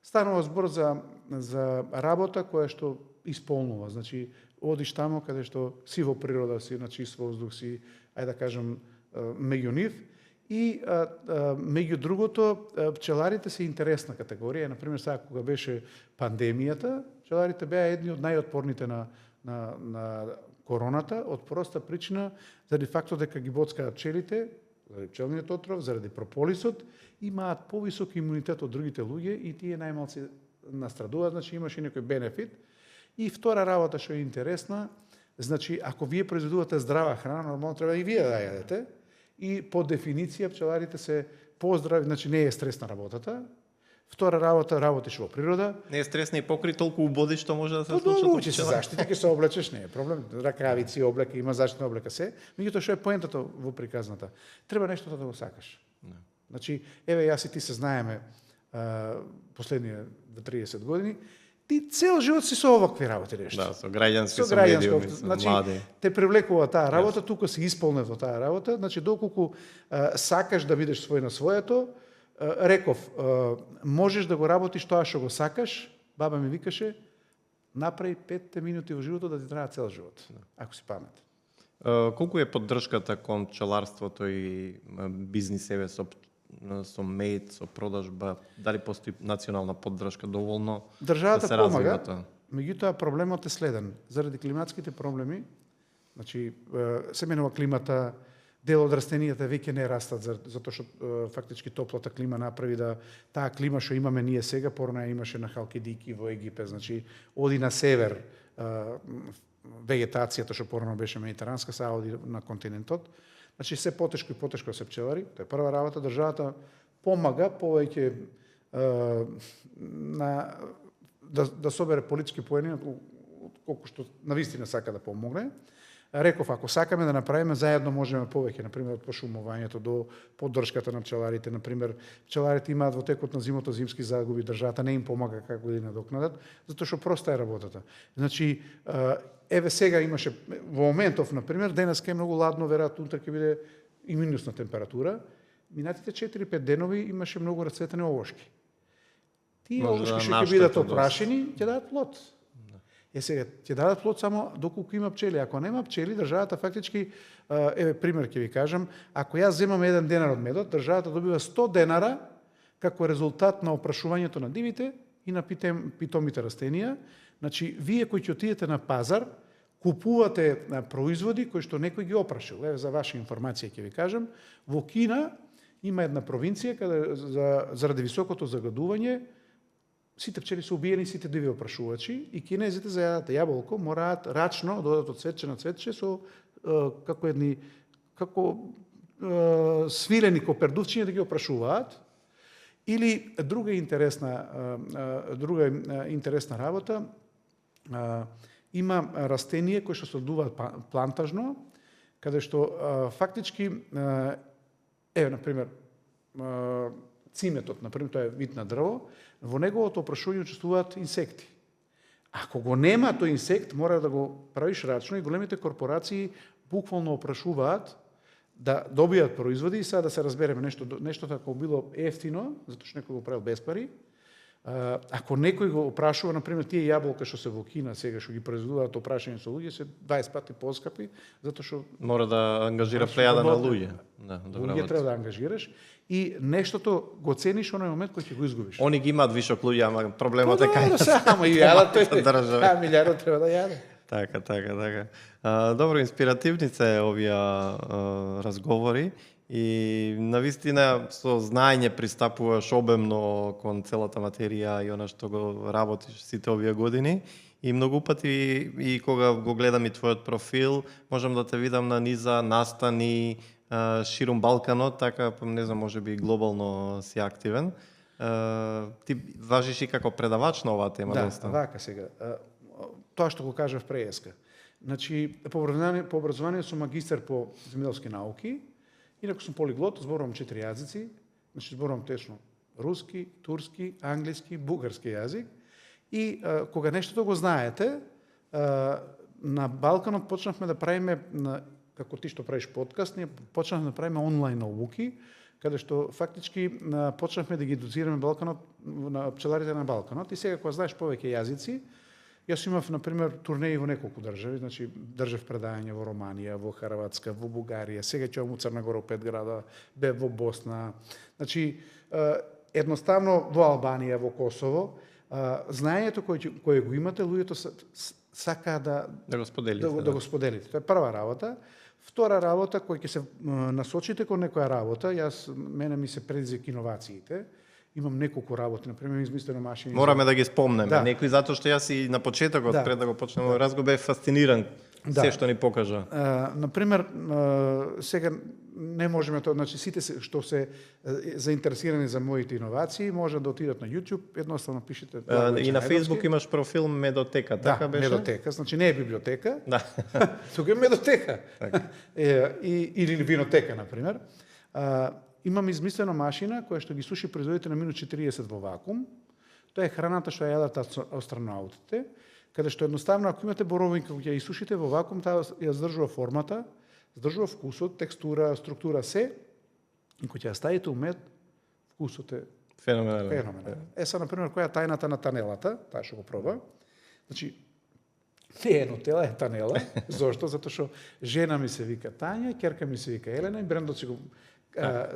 станува збор за работа која што исполнува, значи, одиш таму каде што си во природа, си на чист воздух, си, ајде да кажем, меѓу нив. И меѓу другото, пчеларите се интересна категорија. Например, сега кога беше пандемијата, пчеларите беа едни од најотпорните на короната, од проста причина, заради фактот дека ги боцкаат пчелите, заради пчелниот отров, заради прополисот, имаат повисок имунитет од другите луѓе и тие најмалци настрадуваат, значи имаше некој бенефит. И втора работа што е интересна, значи ако вие произведувате здрава храна, нормално треба и вие да јадете. И по дефиниција пчеларите се поздрави, значи не е стресна работата. Втора работа, работиш во природа. Не е стресна и покри толку убоди што може да се случи. Добро, ќе се заштити, ќе се облечеш, не е проблем. Ракавици, облека, има заштитна облека се. Меѓутоа што е поентата во приказната? Треба нешто да го сакаш. Не. Значи, еве јас и ти се знаеме последние 30 години. Ти цел живот си со овакви работи нешто. Да, со граѓански, со медиуми, значи, млади. Те привлекува таа работа, тука си исполнет во таа работа, значи доколку сакаш да бидеш свој на своето, реков, можеш да го работиш тоа што го сакаш, баба ми викаше, направи 5 минути во животот да ти трае цел живот, ако си паметен. Колку е поддршката кон пчеларството и бизнис еве со мед, со продажба, дали постои национална поддршка доволно Државата да се помага, развива тоа? меѓутоа проблемот е следен. Заради климатските проблеми, значи се менува климата, дел од растенијата веќе не растат затоа што фактички топлата клима направи да таа клима што имаме ние сега, порано имаше на Халкидики во Египет, значи оди на север вегетацијата што порано беше медитеранска, сега оди на континентот. Значи се потешко и потешко се пчелари, тоа е прва работа, државата помага повеќе да собере политички поени колку што навистина сака да помогне. Реков, ако сакаме да направиме заедно можеме повеќе, например од пошумувањето до поддршката на пчеларите, например пчеларите имаат во текот на зимото зимски загуби, државата не им помага како да ги надокнадат, затоа што проста е работата. Значи еве сега имаше во моментов, например, денес е многу ладно, веројатно утре ќе биде и минусна температура. Минатите 4-5 денови имаше многу расцветени овошки. Тие Може олушки да што ќе наштетат бидат доста. опрашени, ќе дадат плод. Сега, ќе дадат плод само доколку има пчели. Ако нема пчели, државата фактички, пример ќе ви кажам, ако јас земам 1 денар од медот, државата добива 100 денара како резултат на опрашувањето на дивите и на питомите растенија. Значи, вие кои ќе отидете на пазар, купувате производи кои што некој ги опрашил. Еве за ваша информација ќе ви кажам, во Кина има една провинција каде заради високото загадување сите пчели се убиени, сите диви опрашувачи и кинезите за јадат јаболко мораат рачно да одат од цветче на цветче со како свирени копердувчиња да ги опрашуваат. Или друга интересна работа, има растение кои што се одуваат плантажно, каде што фактички например циметот, например, тоа е вид на дрво, во неговото опрашување учествуваат инсекти. Ако го нема тој инсект, мора да го правиш рачно и големите корпорации буквално опрашуваат да добијат производи и сега да се разбереме нешто ако било ефтино, затоа што некој го правил без пари. Ако некој го опрашува, например, тие јаболка што се во Кина сега што ги произведуваат опрашање со луѓе се 20 пати поскапи, затоа што Мора да ангажира плејада на луѓе. Да, луѓе треба да ангажираш и нештото го цениш оној момент кој ќе го изгубиш. Они ги имаат вишок луѓе, ама проблемот е кај само и јадат држава. милиард треба да јаде. Така. Добро, инспиративни се овие разговори и навистина со знаење пристапуваш обемно кон целата материја и она што го работиш сите овие години. И многу пати и кога го гледам и твојот профил, можам да те видам на низа настани ширум Балканот, така не знам, можеби глобално си активен. Ти важиш и како предавач на оваа тема доста. Да, вака сега. Тоа што го кажав преска. Значи, по образование сум магистар по земјоделски науки, инаку сум полиглот, зборувам 4 јазици, значи зборувам течно руски, турски, англиски, бугарски јазик. И кога нештото го знаете, на Балканот почнавме да правиме, како ти што правиш подкаст, ние почнавме да правиме онлайн науки, каде што фактички почнавме да ги едуцираме Балканот, на пчеларите на Балканот. И сега кога знаеш повеќе јазици, јас имав, например, турнеи во неколку држави, значи држав предавања во Романија, во Хрватска, во Бугарија, сега ќе во Црна Гора, 5 града, бе во Босна. Значи, едноставно во Албанија, во Косово, знаењето кое го имате, луѓето сака да го споделите. Да го споделите. Тоа е прва работа. Втора работа, кој ќе се насочите кон некоја работа, мене ми се предизвик иновациите. Имам неколку работи, например, измислено машини. Мораме да ги спомнеме. Да. Некој затоа што јас и на почетокот, пред да го почнеме овој разговор, бев фасциниран се што ни покажа. Например, сега не можеме тоа, значи сите што се заинтересирани за моите иновации, можат да отидат на YouTube, едноставно пишете. И на Facebook имаш профил Медотека, така беше? Медотека, значи не е библиотека. Да. Тука е медотека. Или винотека, например. Имам измислена машина која што ги суши производите на минут 40 во вакуум. Тоа е храната што ја јадат астронаутите, каде што едноставно ако имате боровинка која ја изсушите во вакуум, таа ја здржува формата, здржува вкусот, текстура, структура се, и кога ја ставите у мед, вкусот е феноменален. Са, например, која е тајната на танелата, таа што го проба. Значи, не е нутела, е танела. Зошто? Затоа што жена ми се вика Тања, ќерка ми се вика Елена и брендот си го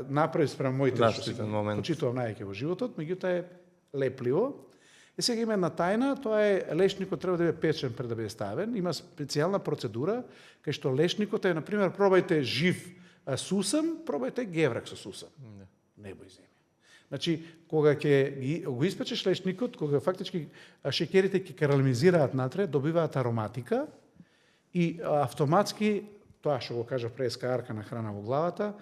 направи спрема моите што си почитувам најаќе во животот, меѓутоа е лепливо. И сега има една тајна, тоа е лешникот треба да биде печен пред да биде ставен. Има специјална процедура кај што лешникот е, например, пробајте жив сусам, пробајте геврек со сусам. Небо и земја. Значи, кога ќе го испечеш лешникот, кога фактички шеќерите ќе карамелизираат натре, добиваат ароматика и автоматски, тоа што го кажа преска арка на храна во главата,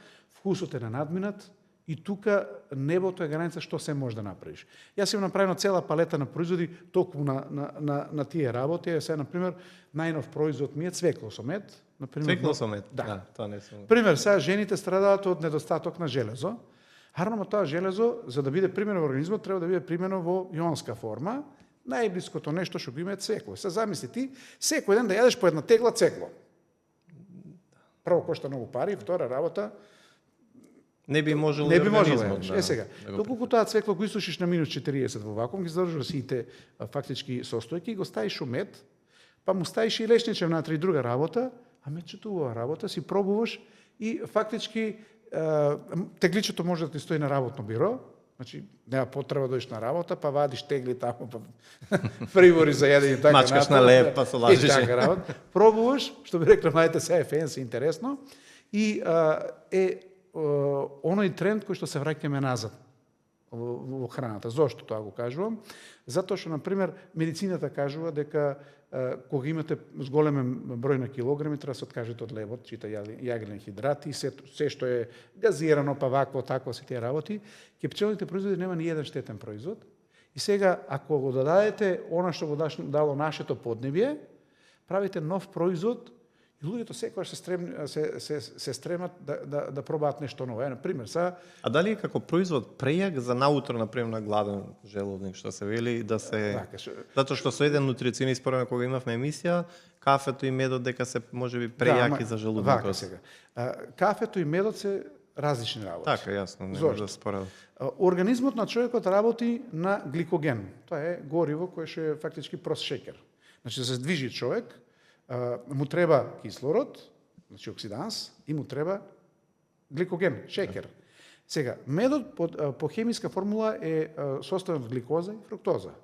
вкусот е на надминат и тука небото е граница што се може да направиш. Јас имам направено цела палета на производи токму на тие работи. Сега, например, најнов производ ми е цвекло со мед. Цвекло со мед? Да. Тоа не сум. Пример, сега жените страдаат од недостаток на железо. Харно тоа железо, за да биде примено во организмот, треба да биде примено во ионска форма. Најблиското нешто што го има е цвекло. Сега замисли ти, секој ден да јадеш по една тегла цвекло. Прво кошта многу пари, втора работа, Не би можело Не би можело. организмот, Сега, доколку тоа цвекло го исушиш на минус 40 во вакуум, ги задржува сите фактички состојки, го ставиш у мед, па му ставиш и лешничев натри и друга работа, а мечето убава работа, си пробуваш и фактички тегличето може да ти стои на работно биро, значи нема потреба да дојдеш на работа, па вадиш тегли таму, па прибори за јадење така Мачкаш на леп, па се лажиш. Така работа. Пробуваш, што би рекле мајте се е фенси интересно и оној тренд кој што се враќаме назад во храната. Зошто тоа го кажувам? Затоа што, например, медицината кажува дека кога имате зголемен број на килограми, треба да се откажете од лебот, чита јаглен хидрати, се што е газирано, па вакво, такво, се тие работи, ке пчелните производи нема ни еден штетен производ. И сега, ако го додадете она што го дало нашето поднебје, правите нов производ, и луѓето секогаш се стремат да пробаат нешто ново. Например, А дали е како производ прејак за наутро, например, на гладен желудник, што се вели, да се... Затоа што со еден нутриционист, прво кога имавме емисија, кафето и медот дека се можеби прејаки за желудникот. Вака сега. Кафето и медот се различни работи. Така, јасно, не може да споредам. Организмот на човекот работи на гликоген. Тоа е гориво кое што е фактички прост шекер. Значи, да се движи човек, му треба кислород, значи оксиданс, и му треба гликоген, шекер. Сега, медот по хемиска формула е составен од гликоза и фруктоза.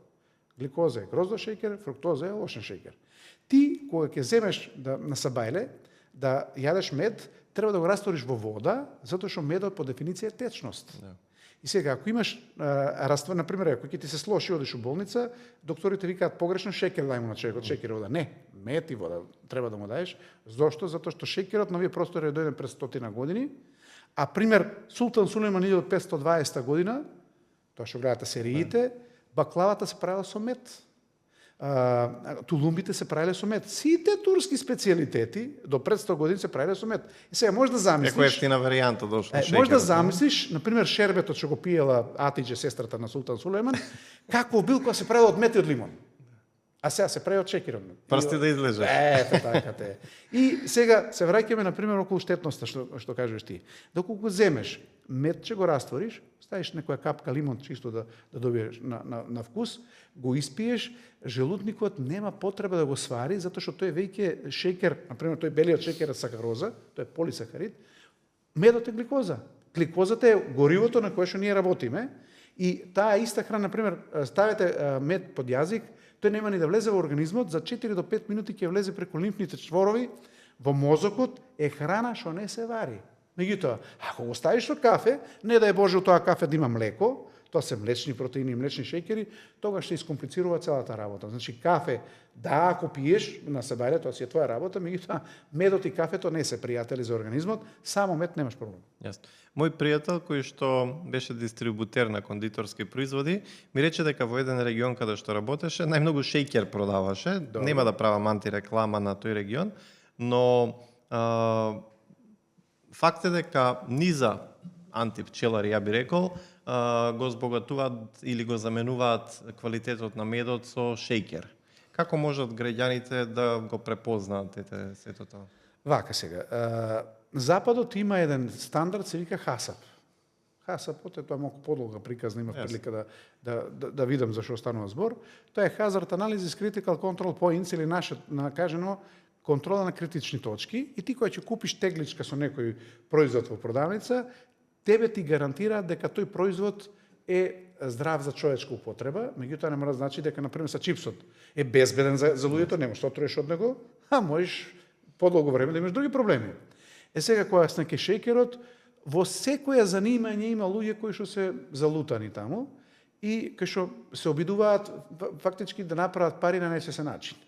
Гликоза е гроздов шекер, фруктоза е лошен шекер. Ти, кога ќе земеш на сабајле, да јадеш мед, треба да го раствориш во вода, затоа што медот по дефиниција е течност. И сега, ако имаш раствор, например, ако ќе ти се слоши, одиш у болница, докторите викаат погрешно шекер дај му на човекот, шекер и вода. Не, мед и вода треба да му даеш. Зошто? Затоа што шекерот на овие простори е дојден пред 100 години, а пример Султан Сулейман иде од 520 година, тоа што гледате сериите, баклавата се правила со мед. Тулумбите се правиле со мед. Сите турски специјалитети до пред 100 години се правиле со мед. И сега можеш да замислиш... Како ефтина варијанта дошла шекерот. Можеш да замислиш, например, шербетот што го пиела Атиџе, сестрата на Султан Сулейман, какво бил кога се правила од мед и од лимон. А сега се прави од шекер. Прсти да излежеш. Ето така те. И сега се враќаме, например, околу штетноста, што кажеш ти. Доколку земеш мед, че го раствориш, ставиш некоја капка лимон, чисто да добиеш на вкус, го испиеш, желудникот нема потреба да го свари, затоа што тој веќе шекер, например, тој белиот шекер е сахароза, тој е полисахарид, медот е гликоза. Гликозата е горивото на кое што ние работиме, и таа иста храна, например, ставите мед под јазик, тој нема ни да влезе во организмот, за 4 до 5 минути ќе влезе преку лимфните чворови, во мозокот е храна што не се вари. Меѓутоа, ако го ставиш со кафе, не да е Боже тоа кафе да има млеко, тоа се млечни протеини и млечни шекери, тогаш ще искомплицирува целата работа. Значи, кафе, да, ако пиеш на сабајле, тоа си е твоја работа, меѓутоа, медот и кафето не се пријатели за организмот, само мед немаш проблем. Јасно. Мој пријател, кој што беше дистрибутер на кондиторски производи, ми рече дека во еден регион каде што работеше, најмногу шејкер продаваше. Добре. Нема да правам антиреклама на тој регион, но факт е дека низа антипчелари, ја би рекол, го збогатуваат или го заменуваат квалитетот на медот со шејкер. Како можат граѓаните да го препознаат сето тоа? Вака сега, Западот има еден стандард, се вика ХАСАП. ХАСАПот е тоа малку подолга приказна, имав прилика да видам за што станува збор. Тоа е Hazard Analysis Critical Control Points, или кажено контрола на критични точки, и ти кој ќе купиш тегличка со некој производ во продавница, тебе ти гарантираат дека тој производ е здрав за човечка употреба, меѓутоа не мора да значи дека, например, са чипсот е безбеден за луѓето, не можеш да отруеш од него, а можеш подолго време да имаш други проблеми. Сега, кога снеке шејкерот, во секоја занимање има луѓе кои што се залутани таму и кои што се обидуваат фактички да направат пари на нечесен начин.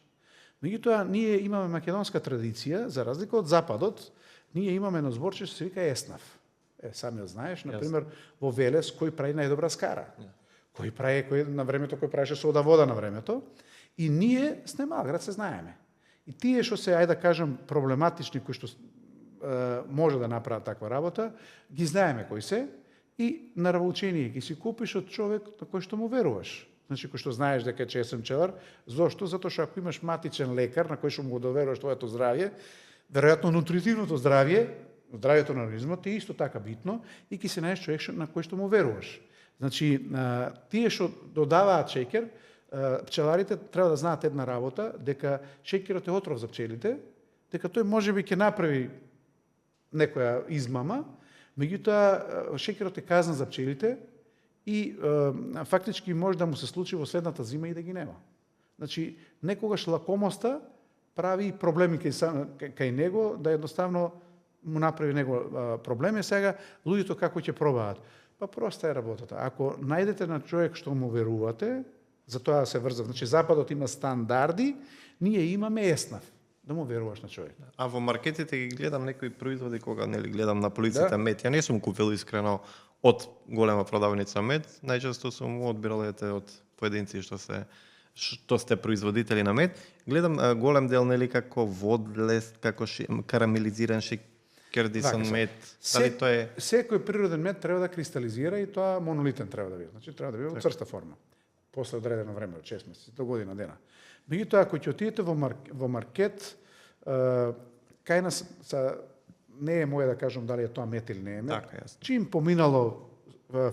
Меѓутоа, ние имаме македонска традиција, за разлика од Западот, ние имаме едно зборче што се вика еснав. Самиот знаеш, например, во Велес, кој прави најдобра скара. Кој на времето, кој правеше сода вода на времето. И ние с Немалград се знаеме. И тие што се, ајде да кажам, проблематични, кои што може да направат таква работа, ги знаеме кои се, и на равоучение ги си купиш од човек на кој што му веруваш. Значи, кој што знаеш дека е чесен пчелар. Зошто? Затоа што ако имаш матичен лекар на кој што му го доверуваш твоето здравје, веројатно нутритивното здравје здравјето на организмот е исто така битно и ќе се најдеш човек на кој што му веруваш. Значи, тие што додаваат шеќер, пчеларите треба да знаат една работа, дека шеќерот е отров за пчелите, дека тој можеби ќе направи некоја измама, меѓутоа шеќерот е казна за пчелите и фактички може да му се случи во следната зима и да ги нема. Значи, некогаш лакомоста прави проблеми кај него, да едноставно му направи него проблеми. Сега луѓето како ќе пробаат? Па проста е работата. Ако најдете на човек што му верувате, за тоа се врзав. Значи, Западот има стандарди, ние имаме еснав. Да му веруваш на човек. А во маркетите ги гледам некои производи кога нели гледам на полиците мед. Ја не сум купил искрено од голема продавница мед, најчесто сум одбирал од поединци што сте производители на мед. Гледам голем дел нели како водлест, како карамелизиран шекердисан мед. Дали тоа е Секој природен мед треба да кристализира и тоа монолитен треба да биде. Значи треба да биде во црста форма. После одредено време, од 6 месеци до година дена. Меѓутоа, ако ќе отидете во маркет, кај нас не е моја да кажам дали е тоа мед или не е мед. Така, јасно. Чим поминало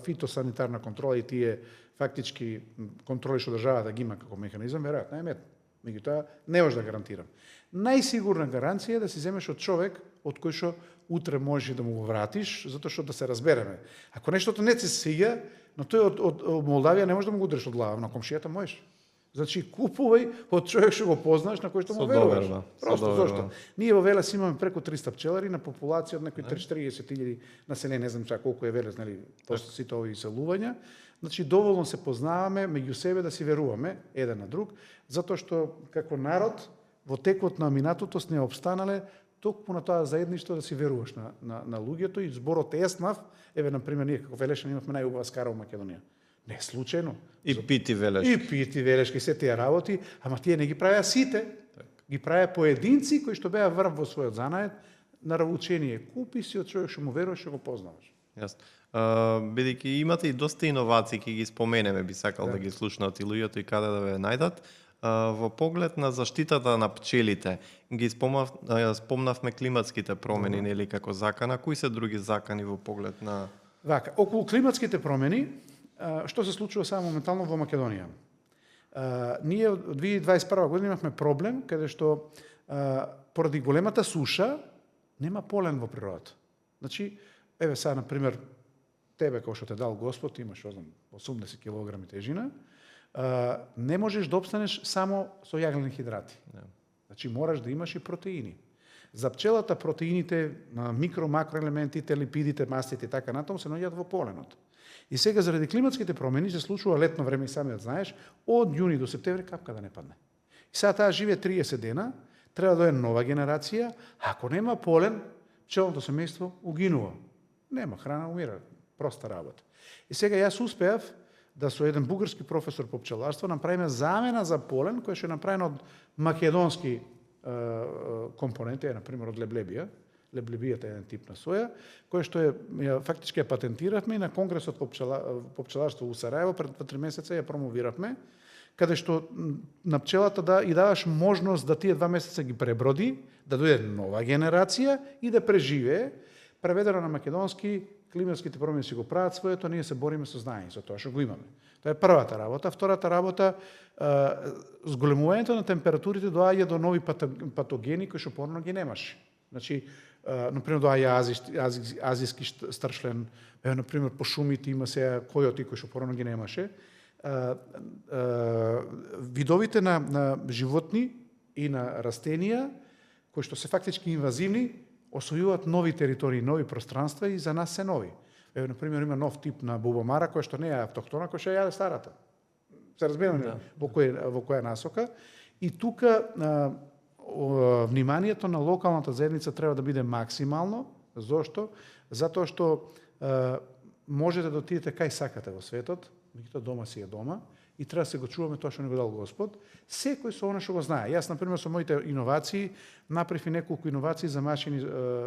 фитосанитарна контрола и тие фактички контроли што државата ги има како механизам, веројатно е мед. Меѓутоа, не може да гарантирам. Најсигурна гаранција е да си земеш од човек од кој што утре можеш да му го вратиш, затоа што да се разбереме. Ако нештото не се свиѓа, но тој од Молдавија не може да му го удреш од глава, на комшијата можеш. Значи, купувај од човек што го познаш, на кој што му веруваш. Просто зошто? Ние во Велес имаме преку 300 пчелари на популација од некои 30.000 население, не знам чак колку е Велес, нели, после сите овие селувања. Значи, доволно се познаваме меѓу себе да си веруваме еден на друг, затоа што како народ во текот на минатото сме обстанале токму на тоа заедништво да си веруваш на луѓето и зборот еснав, еве на пример ние како Велешани имавме најубава скара во Македонија. Не случајно. И пити велешки. И пити велешки, се тие работи, ама тие не ги правеа сите. Ги правеа поединци кои што беа врв во својот занает, на равучение. Купи си од човек што му веруваш, што го познаваш. Јасно. Бидејќи имате и доста иновации, ки ги споменеме, би сакал да ги слушнат и луѓето и каде да ве најдат. Во поглед на заштитата на пчелите, ги спомнавме климатските промени, нели, како закана. Кои се други закани во поглед на... Вака, околу климатските промени, што се случува само моментално во Македонија? Ние од 2021 година имавме проблем, каде што поради големата суша нема полен во природата. Значи, еве сега, например, тебе, кој што те дал Господ, имаш, 80 кг тежина, не можеш да обстанеш само со јаглени хидрати. Значи, мораш да имаш и протеини. За пчелата протеините, микро-макроелементите, липидите, мастите и така натаму се наоѓаат во поленот. И сега заради климатските промени се случува летно време и самиот знаеш, од јуни до септември капка да не падне. И сега таа живее 30 дена, треба да дојде нова генерација, ако нема полен, пчелното семејство угинува. Нема храна, умира. Проста работа. И сега јас успеав да со еден бугарски професор по пчеларство направиме замена за полен, кој што е направено од македонски компоненти, на пример од леблебија. Леблебијата е еден тип на соја, кој што фактички ја патентиравме и на Конгресот по пчеларство у Сараево пред 3 месеца ја промовиравме, каде што на пчелата и даваш можност да тие 2 месеца ги преброди, да дојде нова генерација и да преживее. Преведено на македонски, климатските промени си го прават своето, ние се бориме со знаење, со тоа што го имаме. Тоа е првата работа. Втората работа, зголемувањето на температурите доаѓа до нови патогени кои што порано ги немаше. Значи, например, доаѓа азиски стршлен, например, по шумите има сега којоти кои што порано ги немаше. Видовите на животни и на растенија, кои што се фактички инвазивни, освојуваат нови територии, нови пространства и за нас се нови. Еве, например, има нов тип на бубомара, која што не е автохтона, која што ја јаде старата. Се разбираме во која насока. И тука вниманието на локалната заедница треба да биде максимално. Зошто? Затоа што можете да отидете кај сакате во светот, меѓутоа дома си е дома, и треба да се го чуваме тоа што ни го дал Господ, секој со она што го знае. Јас, например, со моите иновации, направив и неколку иновации за машини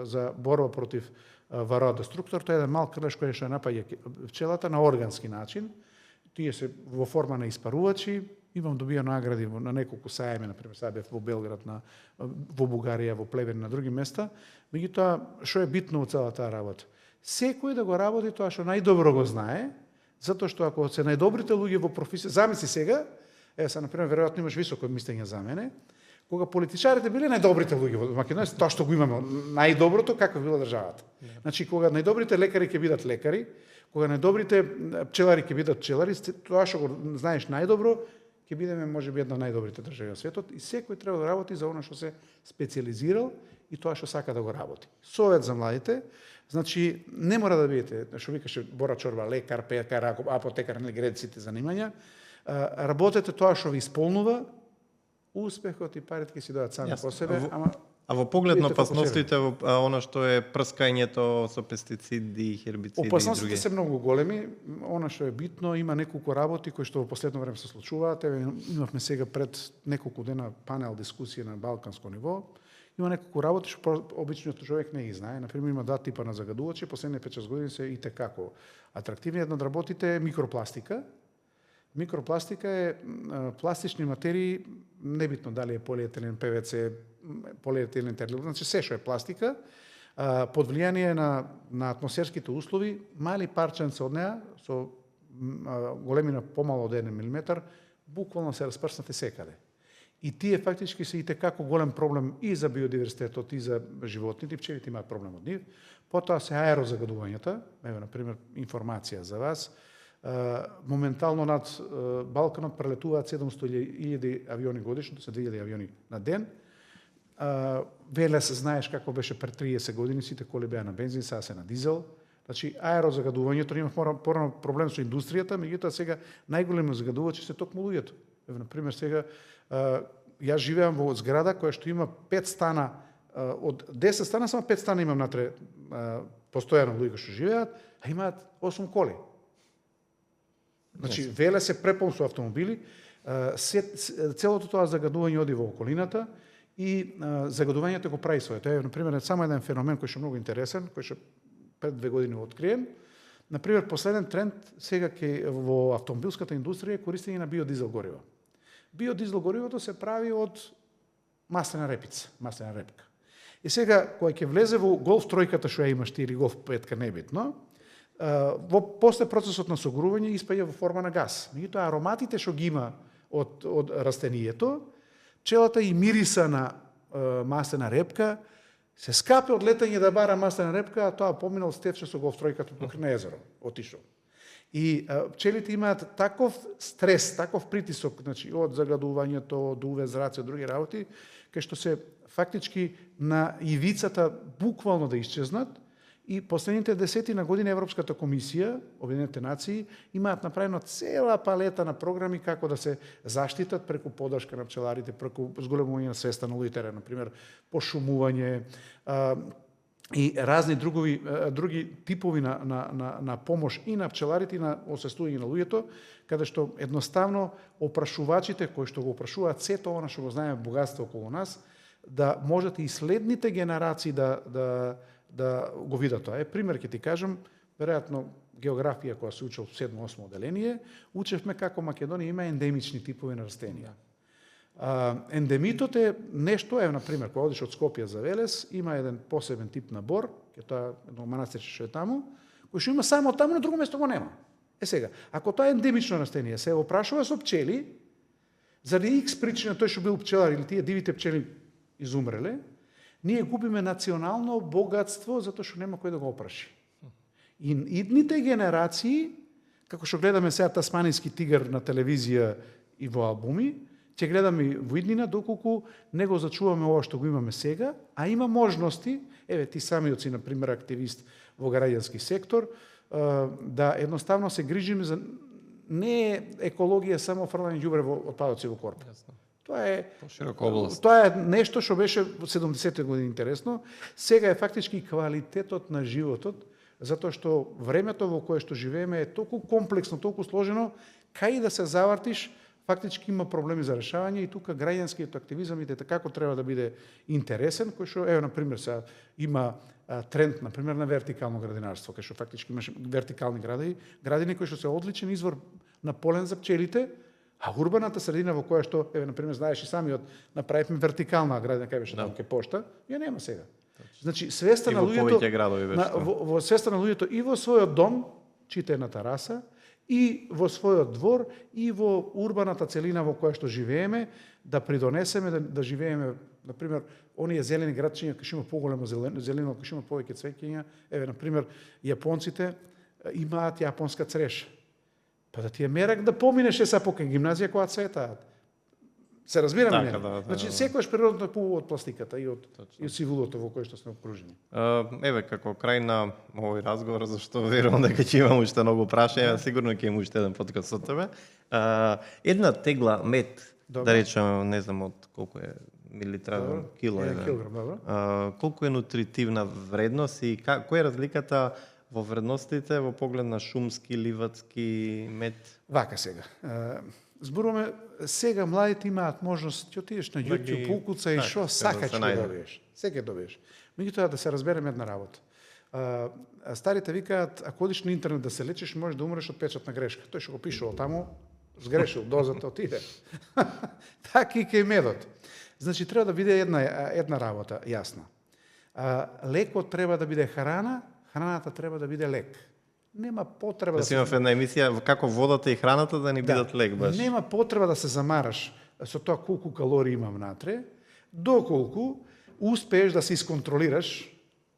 за борба против вароа-деструктор. Тоа е еден мал крлеш кој што напаѓа пчелата на органски начин. Тие се во форма на испарувачи, имам добија награди на неколку сајми, например, сега бев во Белград, во Бугарија, во Плевен, на други места. Меѓутоа, што е битно од целата таа работа? Секој да го работи тоа што најдобро го знае, затоа што ако се најдобрите луѓе во професија, замисли сега, сега, например, веројатно имаш високо мислење за мене, кога политичарите биле најдобрите луѓе во Македонија, тоа што го имаме, најдоброто, каква била државата. Значи, кога најдобрите лекари ќе бидат лекари, кога најдобрите пчелари ќе бидат пчелари, тоа што го знаеш најдобро, ќе бидеме можеби една од најдобрите држави во светот и секој треба да работи за она што се специализирал и тоа што сака да го работи. Совет за младите, значи не мора да бидете, што викаше Бора Чорба, лекар, пекар, апотекар, нели гредците занимања, работете тоа што ви исполнува, успехот и парите ќе си доаѓаат сами по себе, А во поглед на опасностите, она што е прскањето со пестициди, хербициди и други? Опасностите се многу големи. Она што е битно, има неколку работи кои што во последно време се случуваат. Имавме сега пред неколку дена панел дискусија на балканско ниво. Има неколку работи што обичниот човек не ги знае. Например, има два типа на загадувачи, последните 5-6 години се и како атрактивни. Една од работите е микропластика. Микропластика е пластични материи, небитно дали е полиетилен, ПВЦ, полиетилен терлил, значи се што е пластика, под влијание на атмосферските услови, мали парченца од неа, со големина помало од 1 мм, буквално се распрснати секаде. И тие фактички се и како голем проблем и за биодиверситетот, и за животните, пчелите имаат проблем од нив. Потоа се аерозагадувањата, ево, например, информација за вас, моментално над Балканот прелетуваат 700.000 авиони годишно, тоа се 2000 авиони на ден. Велес, знаеш како беше пред 30 години, сите коли беа на бензин, сега се на дизел. Значи, аерозагадувањето, имав порано проблем со индустријата, меѓутоа сега најголеми загадувачи се токму луѓето. Ево, например, сега, јас живеам во зграда која што има 5 стана, од 10 стана, само 5 стана имам натре постојано луѓе што живеат, а имаат 8 коли. Значи, веле се препон со автомобили, целото тоа загадување оди во околината и загадувањето го прави своето. Е, например, само еден феномен кој што е многу интересен, кој што пред 2 години откриен. Например, последен тренд сега во автомобилската индустрија е користење на биодизел гориво. Биодизел горивото се прави од маслена репица, маслена репка. И сега, кога ќе влезе во Голф тројката што ја имаш ти или Голф петка, небитно, после процесот на согрување испаѓа во форма на газ. Меѓутоа ароматите што ги има од растението, пчелата и мириса на маслена репка, се скапе од летање да бара маслена репка, а тоа поминал Стефче со Голф тројката покрај езеро, отишол. И пчелите имаат таков стрес, таков притисок, значи од загадувањето, од УВ зраци, од други работи, кај што се фактички на ивицата буквално да исчезнат. И последните 10 години Европската комисија, Обединетите нации, имаат направено цела палета на програми како да се заштитат преку поддршка на пчеларите, преку зголемување на свеста на луѓето, например, пошумување и разни други типови на помош и на пчеларите и на освестување на луѓето, каде што едноставно опрашувачите кои што го опрашуваат сето она што го знаеме богатство околу нас, да можат и следните генерации да го видат тоа. Пример ќе ти кажам, веројатно географија која се учел 7-8 одделение, учевме како Македонија има ендемични типови на растенија. Ендемитот е нешто, например, кога одиш од Скопје за Велес, има еден посебен тип на бор, ќе тоа едно манастирче што е таму, кој што има само таму, на друго место го нема. Сега, ако тоа е ендемично растение, се опрашува со пчели, заради X причина тој што бил пчелар или тие дивите пчели изумреле, ние губиме национално богатство затоа што нема кој да го опраши. И идните генерации, како што гледаме сега тасманински тигар на телевизија и во албуми, ќе гледаме во иднина доколку не го зачуваме ова што го имаме сега, а има можности, еве ти самиот си, например, активист во граѓански сектор, да едноставно се грижиме за не е екологија само фрлање ѓубре во отпадоци во корп. Тоа е нешто што беше во 70-те години интересно. Сега е фактички квалитетот на животот, затоа што времето во кое што живееме е толку комплексно, толку сложено, кај да се завртиш, фактички има проблеми за решавање и тука граѓанскиот активизам и како треба да биде интересен, кој што например сега има тренд например на вертикално градинарство, кај што фактички имаше вертикални градини кои што се одличен извор на полен за пчелите, А урбаната средина во која што, еве, например, знаеш и самиот, направивме вертикална градина, кај беше таму кај пошта, ја нема сега. Значи, свеста И на во луѓето, повеќе градови беше тоа. во свеста на луѓето и во својот дом, чите на тераса, и во својот двор, и во урбаната целина во која што живееме, да придонесеме, да живееме, например, оние зелени градчиња, кај што има поголемо зелено, кај што има повеќе цвеќиња, еве, например, јапонците имаат јапонска цреша. Па да ти е мерак да поминеш са по кај гимназија која цветаат. Се разбираме? Така, да. Значи, секојаш природно е поубаво од пластиката и од сивулото во кој што сме окружени. Еве, како крај на овој разговор, зашто верувам дека ќе имам уште многу прашања, сигурно ќе имам уште еден подкаст со тебе. Една тегла мед, да речеме, не знам од колку е милилитра, кило е. 1 килограм, добро. Колку е нутритивна вредност и која е разликата во вредностите во поглед на шумски, ливадски мед? Вака сега. Зборуваме, сега младите имаат можност, ќе отидеш на YouTube, пукуца и шо сакаш ќе добиеш. Сега добиеш. Меѓутоа да се разбереме една работа. Старите викаат, ако одиш на интернет да се лечиш, можеш да умреш од печатна грешка. Тој што го пишувал таму, сгрешил дозата, отиде. Така и кај медот. Значи, треба да биде една работа, јасна. Лекот треба да биде храна, храната треба да биде лек. Нема потреба да се имав една емисија како водата и храната да ни бидат лек баш. Нема потреба да се замараш со тоа колку калории имам внатре, доколку успееш да се исконтролираш.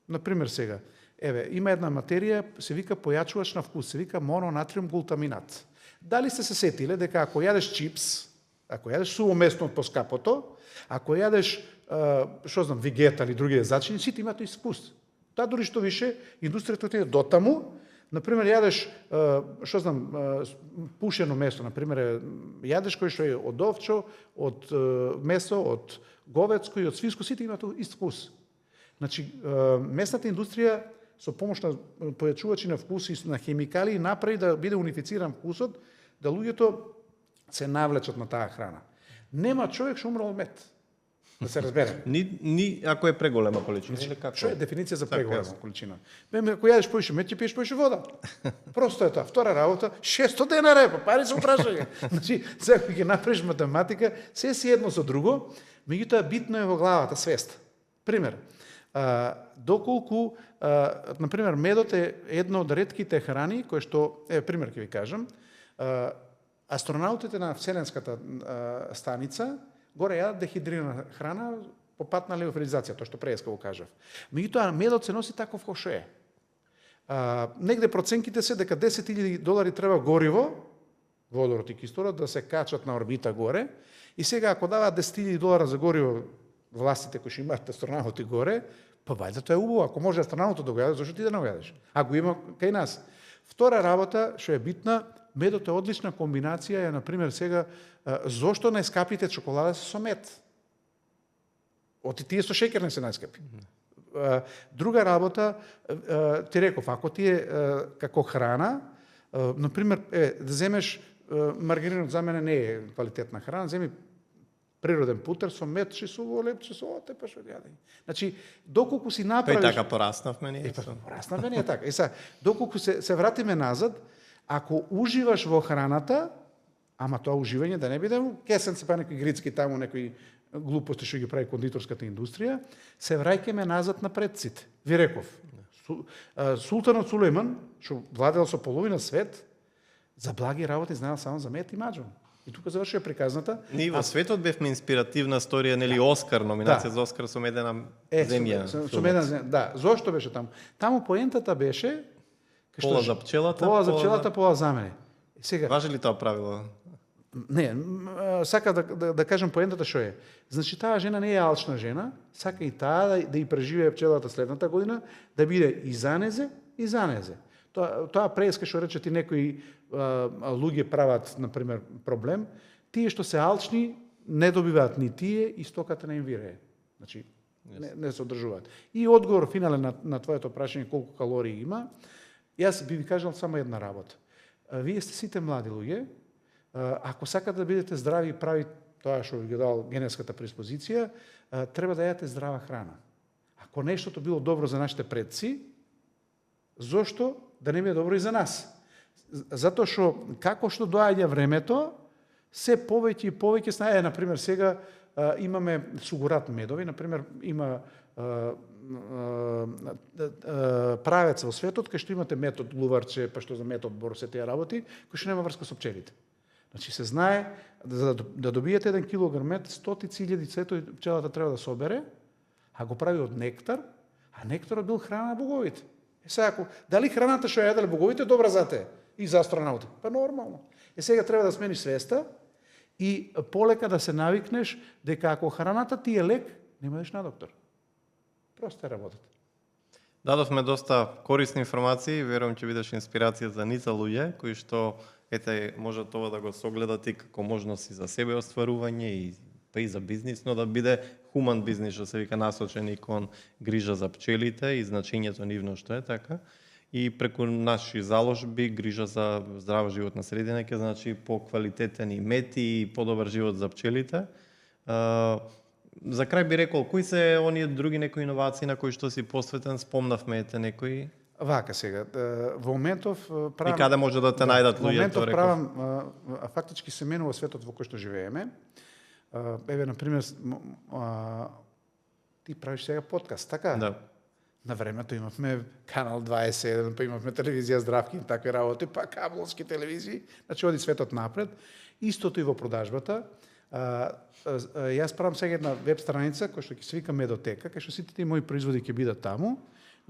Например сега, еве, има една материја, се вика појачувач на вкус, се вика мононатриум глутаминат. Дали сте се сетиле дека ако јадеш чипс, ако јадеш суво место од поскапото, ако јадеш, што знам, вегета или други зачини, сите имаат ист вкус. Таа дури што више, индустријата отиде до таму. Например, јадеш, што знам, пушено месо, например, јадеш кој што е од овчо, од месо, од говецко и од свинско, сите имаат ист вкус. Значи, месната индустрија со помош на појачувачи на вкус и на хемикали направи да биде унифициран вкусот, да луѓето се навлечат на таа храна. Нема човек што умрал од мед. Да се разбереме. Ни ако е преголема количина, или како? Што е дефиниција за преголема количина? Ако јадеш поише мед, ќе пиеш поише вода. Просто е тоа. Втора работа, 600 денари, па пари се упрашање. Значи, сега ќе направиш математика, се си едно со друго, меѓутоа битно е во главата свест. Пример, доколку, например, медот е едно од ретките храни кои што, пример ќе ви кажам, астронаутите на Вселенската станица горе јадат дехидрирана храна по пат на леофилизација, тоа што преска го кажав. Меѓутоа, медот се носи таков како што е. Негде проценките се дека $10,000 треба гориво, водород и кислород, да се качат на орбита горе, и сега ако даваат $10,000 за гориво властите кои што имаат астронаути горе, па вајде тоа е убаво, ако може астронаутот да го јаде, зашто ти да не го јадеш? А го има кај нас. Втора работа, што е битна, медот е одлична комбинација, е, например, сега, зошто најскапите чоколаде се со мед? Оти тие со шеќер не се најскапи. Друга работа, ти реков, ако ти е како храна, например, да земеш маргаринот, за мене не е квалитетна храна, земи природен путер со мед, чесово лепче со оте, па што јаде. Значи, доколку си направиш... Тој така пораснавме ние. Пораснавме ние така. Доколку се вратиме назад, ако уживаш во храната, ама тоа уживање да не биде кесенци па некои грицки таму, некои глупости што ги прави кондиторската индустрија, се враќаме назад на предците. Ви реков, султанот Сулејман, што владел со половина свет, за благи работи знаел само за мед и маџон. И тука завршува приказната. Ние во светот бевме инспиративна сторија, нели Оскар, номинација за Оскар со медена земја. Со медена земја, да. Зошто беше таму? Таму поентата беше пола за пчелата, пола за мене. Сега важи ли тоа правило? Не, сака да кажам поентата што е. Значи таа жена не е алчна жена, сака и таа да и преживее пчелата следната година, да биде и занезе и занезе. Тоа преска што рече ти некои луѓе прават, например, проблем, тие што се алчни не добиваат ни тие и стоката не им вирее. Значи, не се одржуваат. И одговор финален на твоето прашање колку калории има, јас би ви кажал само една работа. Вие сте сите млади луѓе, ако сакате да бидете здрави и прави тоа што ви дал генетската преспозиција, треба да јадете здрава храна. Ако нештото било добро за нашите предци, зошто да не биде добро и за нас? Затоа што како што доаѓа времето, се повеќе и повеќе знае, например, сега имаме сугурат медови, например, има правец во светот кај што имате метод луварче, па што за метод бор се тие работи, кој што нема врска со пчелите. Значи се знае да добиете 1 килограм мед, стотици илјади цветови пчелата треба да собере, а го прави од нектар, а нектарот бил храна на боговите. Сега, дали храната што ја јаделе боговите добра за те и за астронавти? Па нормално. Сега треба да смениш свеста и полека да се навикнеш дека ако храната ти е лек, нема да идеш на доктор. Просто е работата. Дадовме доста корисни информации, верувам ќе бидеш инспирација за ница луѓе кои што можат ова да го согледат и како можности за себе остварување и па и за бизнис, но да биде хуман бизнис, што се вика, насочен и кон грижа за пчелите и значењето нивно што е така. И преку наши заложби грижа за здрава животна средина ќе значи поквалитетен и мед и подобар живот за пчелите. За крај би рекол, кои се оние други некои иновации на кои што си посветен, спомнавме некои? Вака сега, во моментов правам... И каде може да те најдат луѓето? Во моментов правам, фактички се менува светот во кој што живееме. Еве, например, ти правиш сега подкаст, така? Да. На времето имавме Канал 21, па имавме телевизија Здравки и такви работи, па кабловски телевизии, значи оди светот напред. Истото и во продажбата. Јас правам сега една веб страница која што ќе се вика Медотека, кај што сите тие мои производи ќе бидат таму.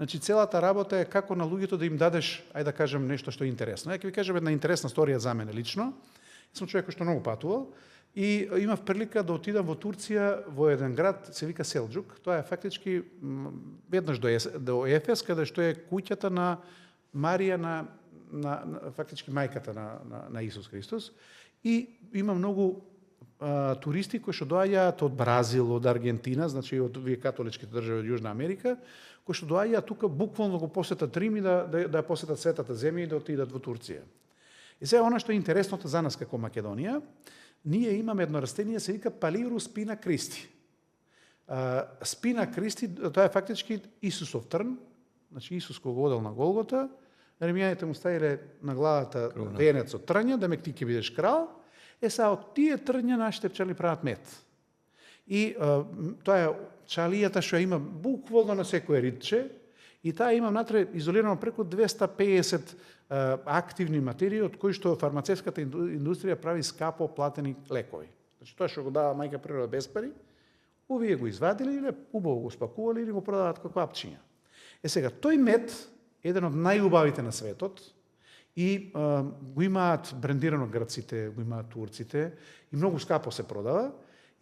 Значи целата работа е како на луѓето да им дадеш, ајде да кажем, нешто што е интересно. Ја ќе ви кажам една интересна сторија за мене лично. Јас сум човек кој што многу патувал и имав прилика да отидам во Турција во еден град се вика Селџук. Тоа е фактички веднаш до Ефес, каде што е куќата на Марија на фактички мајката на Исус Христос, и има многу туристи кои што доаѓаат од Бразил, од Аргентина, значи од овие католичките држави од Јужна Америка, кои што доаѓаат тука буквално го посетат Рим и да посетат Светата земја и да отидат во Турција. И сега она што е интересното за нас како Македонија, ние имаме едно растение се вика Палирус спина Кристи. Спина Кристи, тоа е фактички Исусов трн, значи Исус кога одел на Голгота, римјаните му ставиле на главата венец од трња, да мек ти ќе бидеш крал. Сега од тие трња нашите пчели прават мед. И тоа е чалијата што има буквално на секое ридче, и таа има внатре изолирано преку 250 активни материи, од кои што фармацевската индустрија прави скапо платени лекови. Значи тоа што го дава мајка природа без пари, овие го извадили или убаво го спакували или го продаваат како апчиња. Сега, тој мед е еден од најубавите на светот, и го имаат брендирано грците, го имаат турците и многу скапо се продава.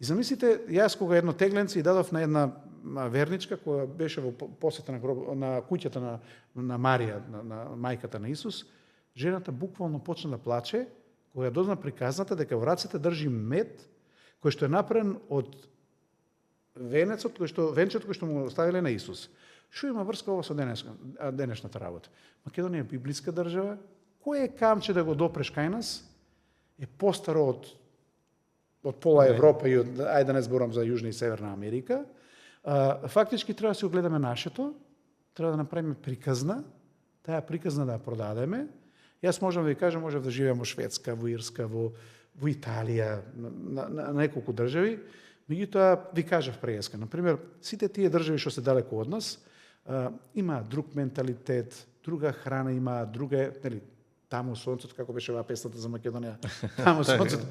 И замислите, јас кога едно тегленце и дадов на една верничка која беше во посета на куќата на Марија, на мајката на Исус, жената буквално почна да плаче кога ја дозна приказната дека во рацете држи мед кој што е направен од венецот венчето кој што му оставиле на Исус. Што има врска ова со денешната работа? Македонија е библиска држава. Кој е камче да го допреш кај нас е постаро од пола Европа и ајде да не зборам за Јужна и Северна Америка. Фактички треба да си огледаме нашето, треба да направиме приказна, таа приказна да ја продадеме. Јас можам да ви кажам, можев да живеам во Шведска, во Ирска, во Италија, на неколку држави. Меѓутоа ви кажав преска, например, сите тие држави што се далеко од нас, има друг менталитет, друга храна има, друга, нели, таму сонцето, како беше ова песната за Македонија, таму сонцето.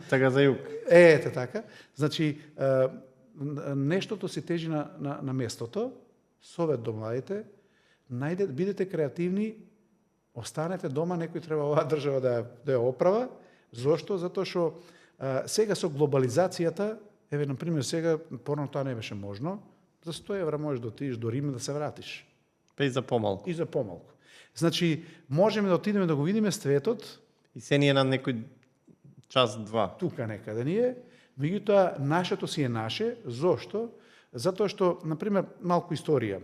Така за југ. Ете така. Значи, нештото се тежи на местото, совет до младите, бидете креативни, останете дома, некој треба оваа држава да ја оправа. Зошто? Затоа што сега со глобализацијата, еве, например, сега, порано тоа не беше можно, за 100 евра можеш да отидеш до Рим да се вратиш. Па и за помалку. И за помалку. Значи, можеме да отидеме да го видиме светот. И се ние на некој час-два. Тука некаде ние. Меѓутоа, нашето си е наше. Зошто? Затоа што, например, малку историја.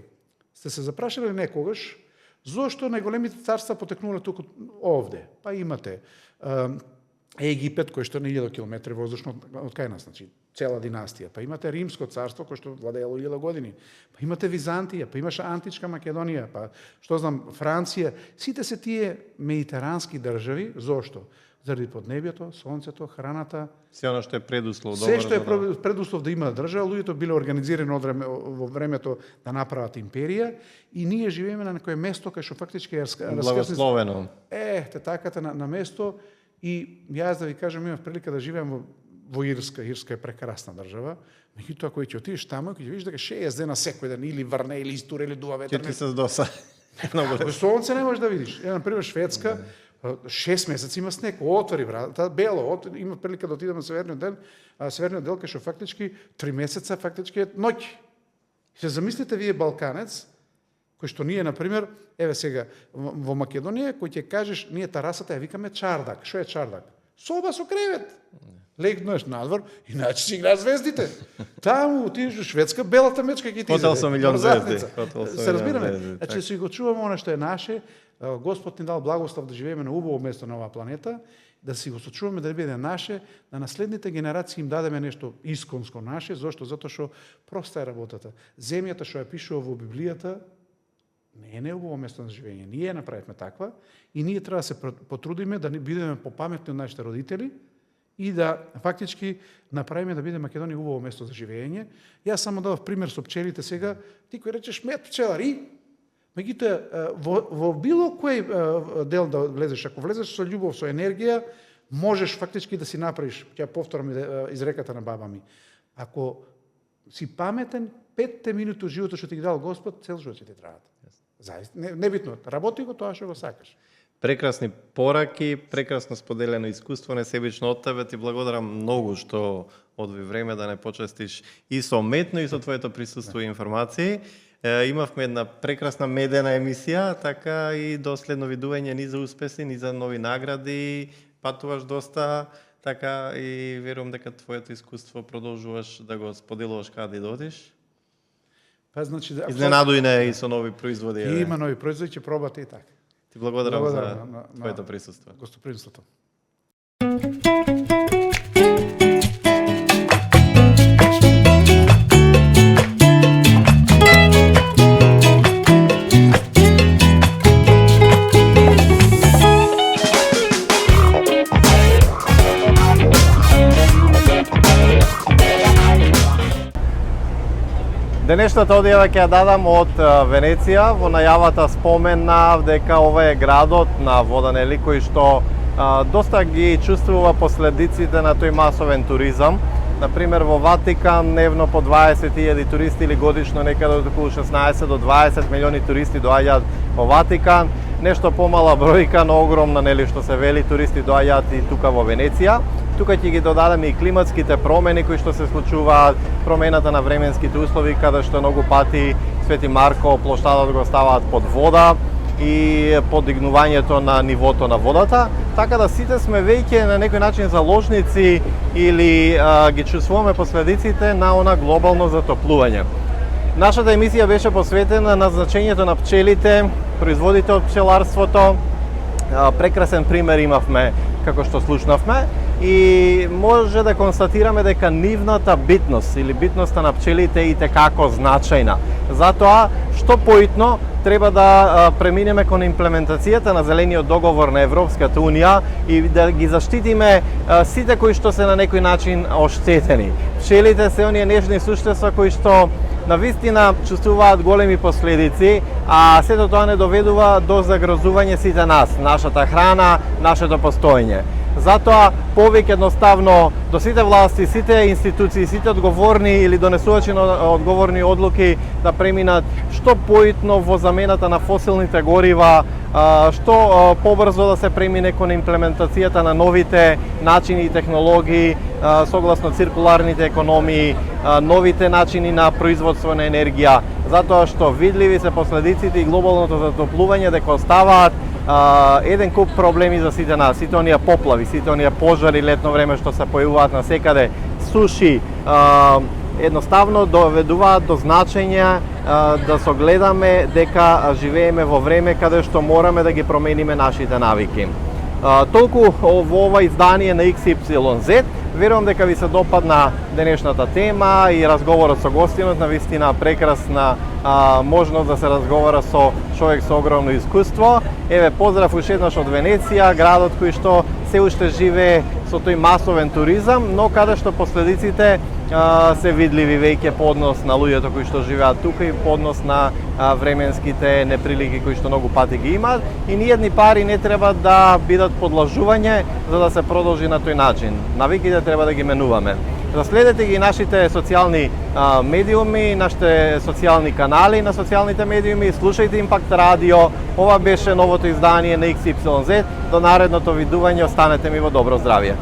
Сте се запрашали некогаш, зошто најголемите царства потекнули тука овде? Па имате Египет, кој што на 1000 километри воздушно од кај нас, значи цела династија. Па имате Римско царство кој што владеело 1000 години. Па имате Византија, па имаше античка Македонија, па што знам Франција. Сите се тие медитерански држави, зошто? Заради поднебјето, сонцето, храната, Се она што е предуслов. се што е предуслов да има држава, луѓето биле организирани во времето да направат империја и ние живееме на некое место кај што фактички е Благословено. те таката на место и јас да ви кажам имав прилика да живеам во Ирска. Ирска е прекрасна држава. Меѓутоа кој ќе отидеш таму, ќе видиш дека 60 дена секој ден или врне или истуре или дува ветер. Ќе ти се здоса. Многу Во сонце не можеш да видиш. На пример Шведска 6 месеци има снег, отвори врата, бело, има прилика да отидам на северниот дел, северниот дел кај што фактички 3 месеца фактички е ноќ. Се замислите вие балканец, кој што ние на пример, еве сега во Македонија, кој ќе кажеш ние терасата ја викаме чардак. Што е чардак? Соба со кревет. Легнеш надвор, иначе си гледаш звездите. Таму отидеш во Шведска, белата мечка ќе ти Хотел со милион звезди. Се разбираме. Значи си го чуваме она што е наше. Господ ни дал благослов да живееме на убаво место на оваа планета, да си го сочуваме да биде наше, да наследните генерации им дадеме нешто исконско наше. Зошто? Затоа што проста е работата. Земјата што ја пишува во Библијата не е неубаво место на живење. Ние ја направивме таква и ние треба да се потрудиме да не бидеме попаметни од нашите родители и да фактички направиме да биде Македонија убаво место за живење. Јас само дадов пример со пчелите сега. Ти кој речеш мед пчелари, меѓутоа во било кој дел да влезеш, ако влезеш со љубов, со енергија, можеш фактички да си направиш, ќе повторам изреката на баба ми. Ако си паметен, 5 минути од животот што ти ги дал Господ, цел живот ќе ти требаат. Заиста, небитно, работи го тоа што го сакаш. Прекрасни пораки, прекрасно споделено искуство, несебично од тебе. Ти благодарам многу што одви време да не почестиш и со метно и со твоето присуство и информации. Имавме една прекрасна медена емисија, така и до следно видување ни за успеси, ни за нови награди, патуваш доста, така и верувам дека твоето искуство продолжуваш да го споделуваш каде да одиш. Па значи Изненадуј не и со нови производи. И има нови производи, ќе пробате и така. Ти благодарам за твоето присуство. Гостопримството. Денешната одјава ќе ја дадам од Венеција. Во најавата споменав дека ова е градот на вода, нели, кој што доста ги чувствува последиците на тој масовен туризам. Например, во Ватикан дневно по 20.000 туристи или годишно некаде од околу 16 до 20 милиони туристи доаѓаат во Ватикан. Нешто помала бројка, но огромна, нели, што се вели, туристи доаѓаат и тука во Венеција. Тука ќе ги додадеме и климатските промени кои што се случуваат, промената на временските услови, каде што многу пати Свети Марко плоштадот го ставаат под вода и подигнувањето на нивото на водата, така да сите сме веќе на некој начин заложници или ги чувствуваме последиците на она глобално затоплување. Нашата емисија беше посветена на значењето на пчелите, производите од пчеларството. Прекрасен пример имавме како што слушнавме и може да констатираме дека нивната битност или битноста на пчелите е итекако значајна. Затоа што поитно треба да преминеме кон имплементацијата на зелениот договор на Европската Унија и да ги заштитиме сите кои што се на некој начин оштетени. Пчелите се оние нежни суштества кои што на вистина чувствуваат големи последици, а сето тоа не доведува до загрозување сите нас, нашата храна, нашето постоење. Затоа повеќе едноставно до сите власти, сите институции, сите одговорни или донесувачи на одговорни одлуки да преминат што поитно во замената на фосилните горива, што побрзо да се премине кон имплементацијата на новите начини и технологии согласно циркуларните економии, новите начини на производство на енергија, затоа што видливи се последиците и глобалното затоплување дека оставаат еден куп проблеми за сите нас, сите оние поплави, сите оние пожари летно време што се појавуваат на секаде, суши, едноставно доведуваат до значење да согледаме дека живееме во време каде што мораме да ги промениме нашите навики. Толку во ова издание на XYZ. Верувам дека ви се допадна денешната тема и разговорот со гостинот, на вистина прекрасна можност да се разговара со човек со огромно искуство. Еве, поздрав уште еднаш од Венеција, градот кој што се уште живее со тој масовен туризам, но каде што последиците се видливи веќе по однос на луѓето кои што живеат тука и по однос на временските неприлики кои што многу пати ги имаат, и ниедни пари не треба да бидат подлажување за да се продолжи на тој начин. Навиките треба да ги менуваме. Следете ги нашите социјални медиуми, нашите социјални канали на социјалните медиуми, слушајте Импакт Радио. Ова беше новото издание на XYZ. До наредното видување, останете ми во добро здравје.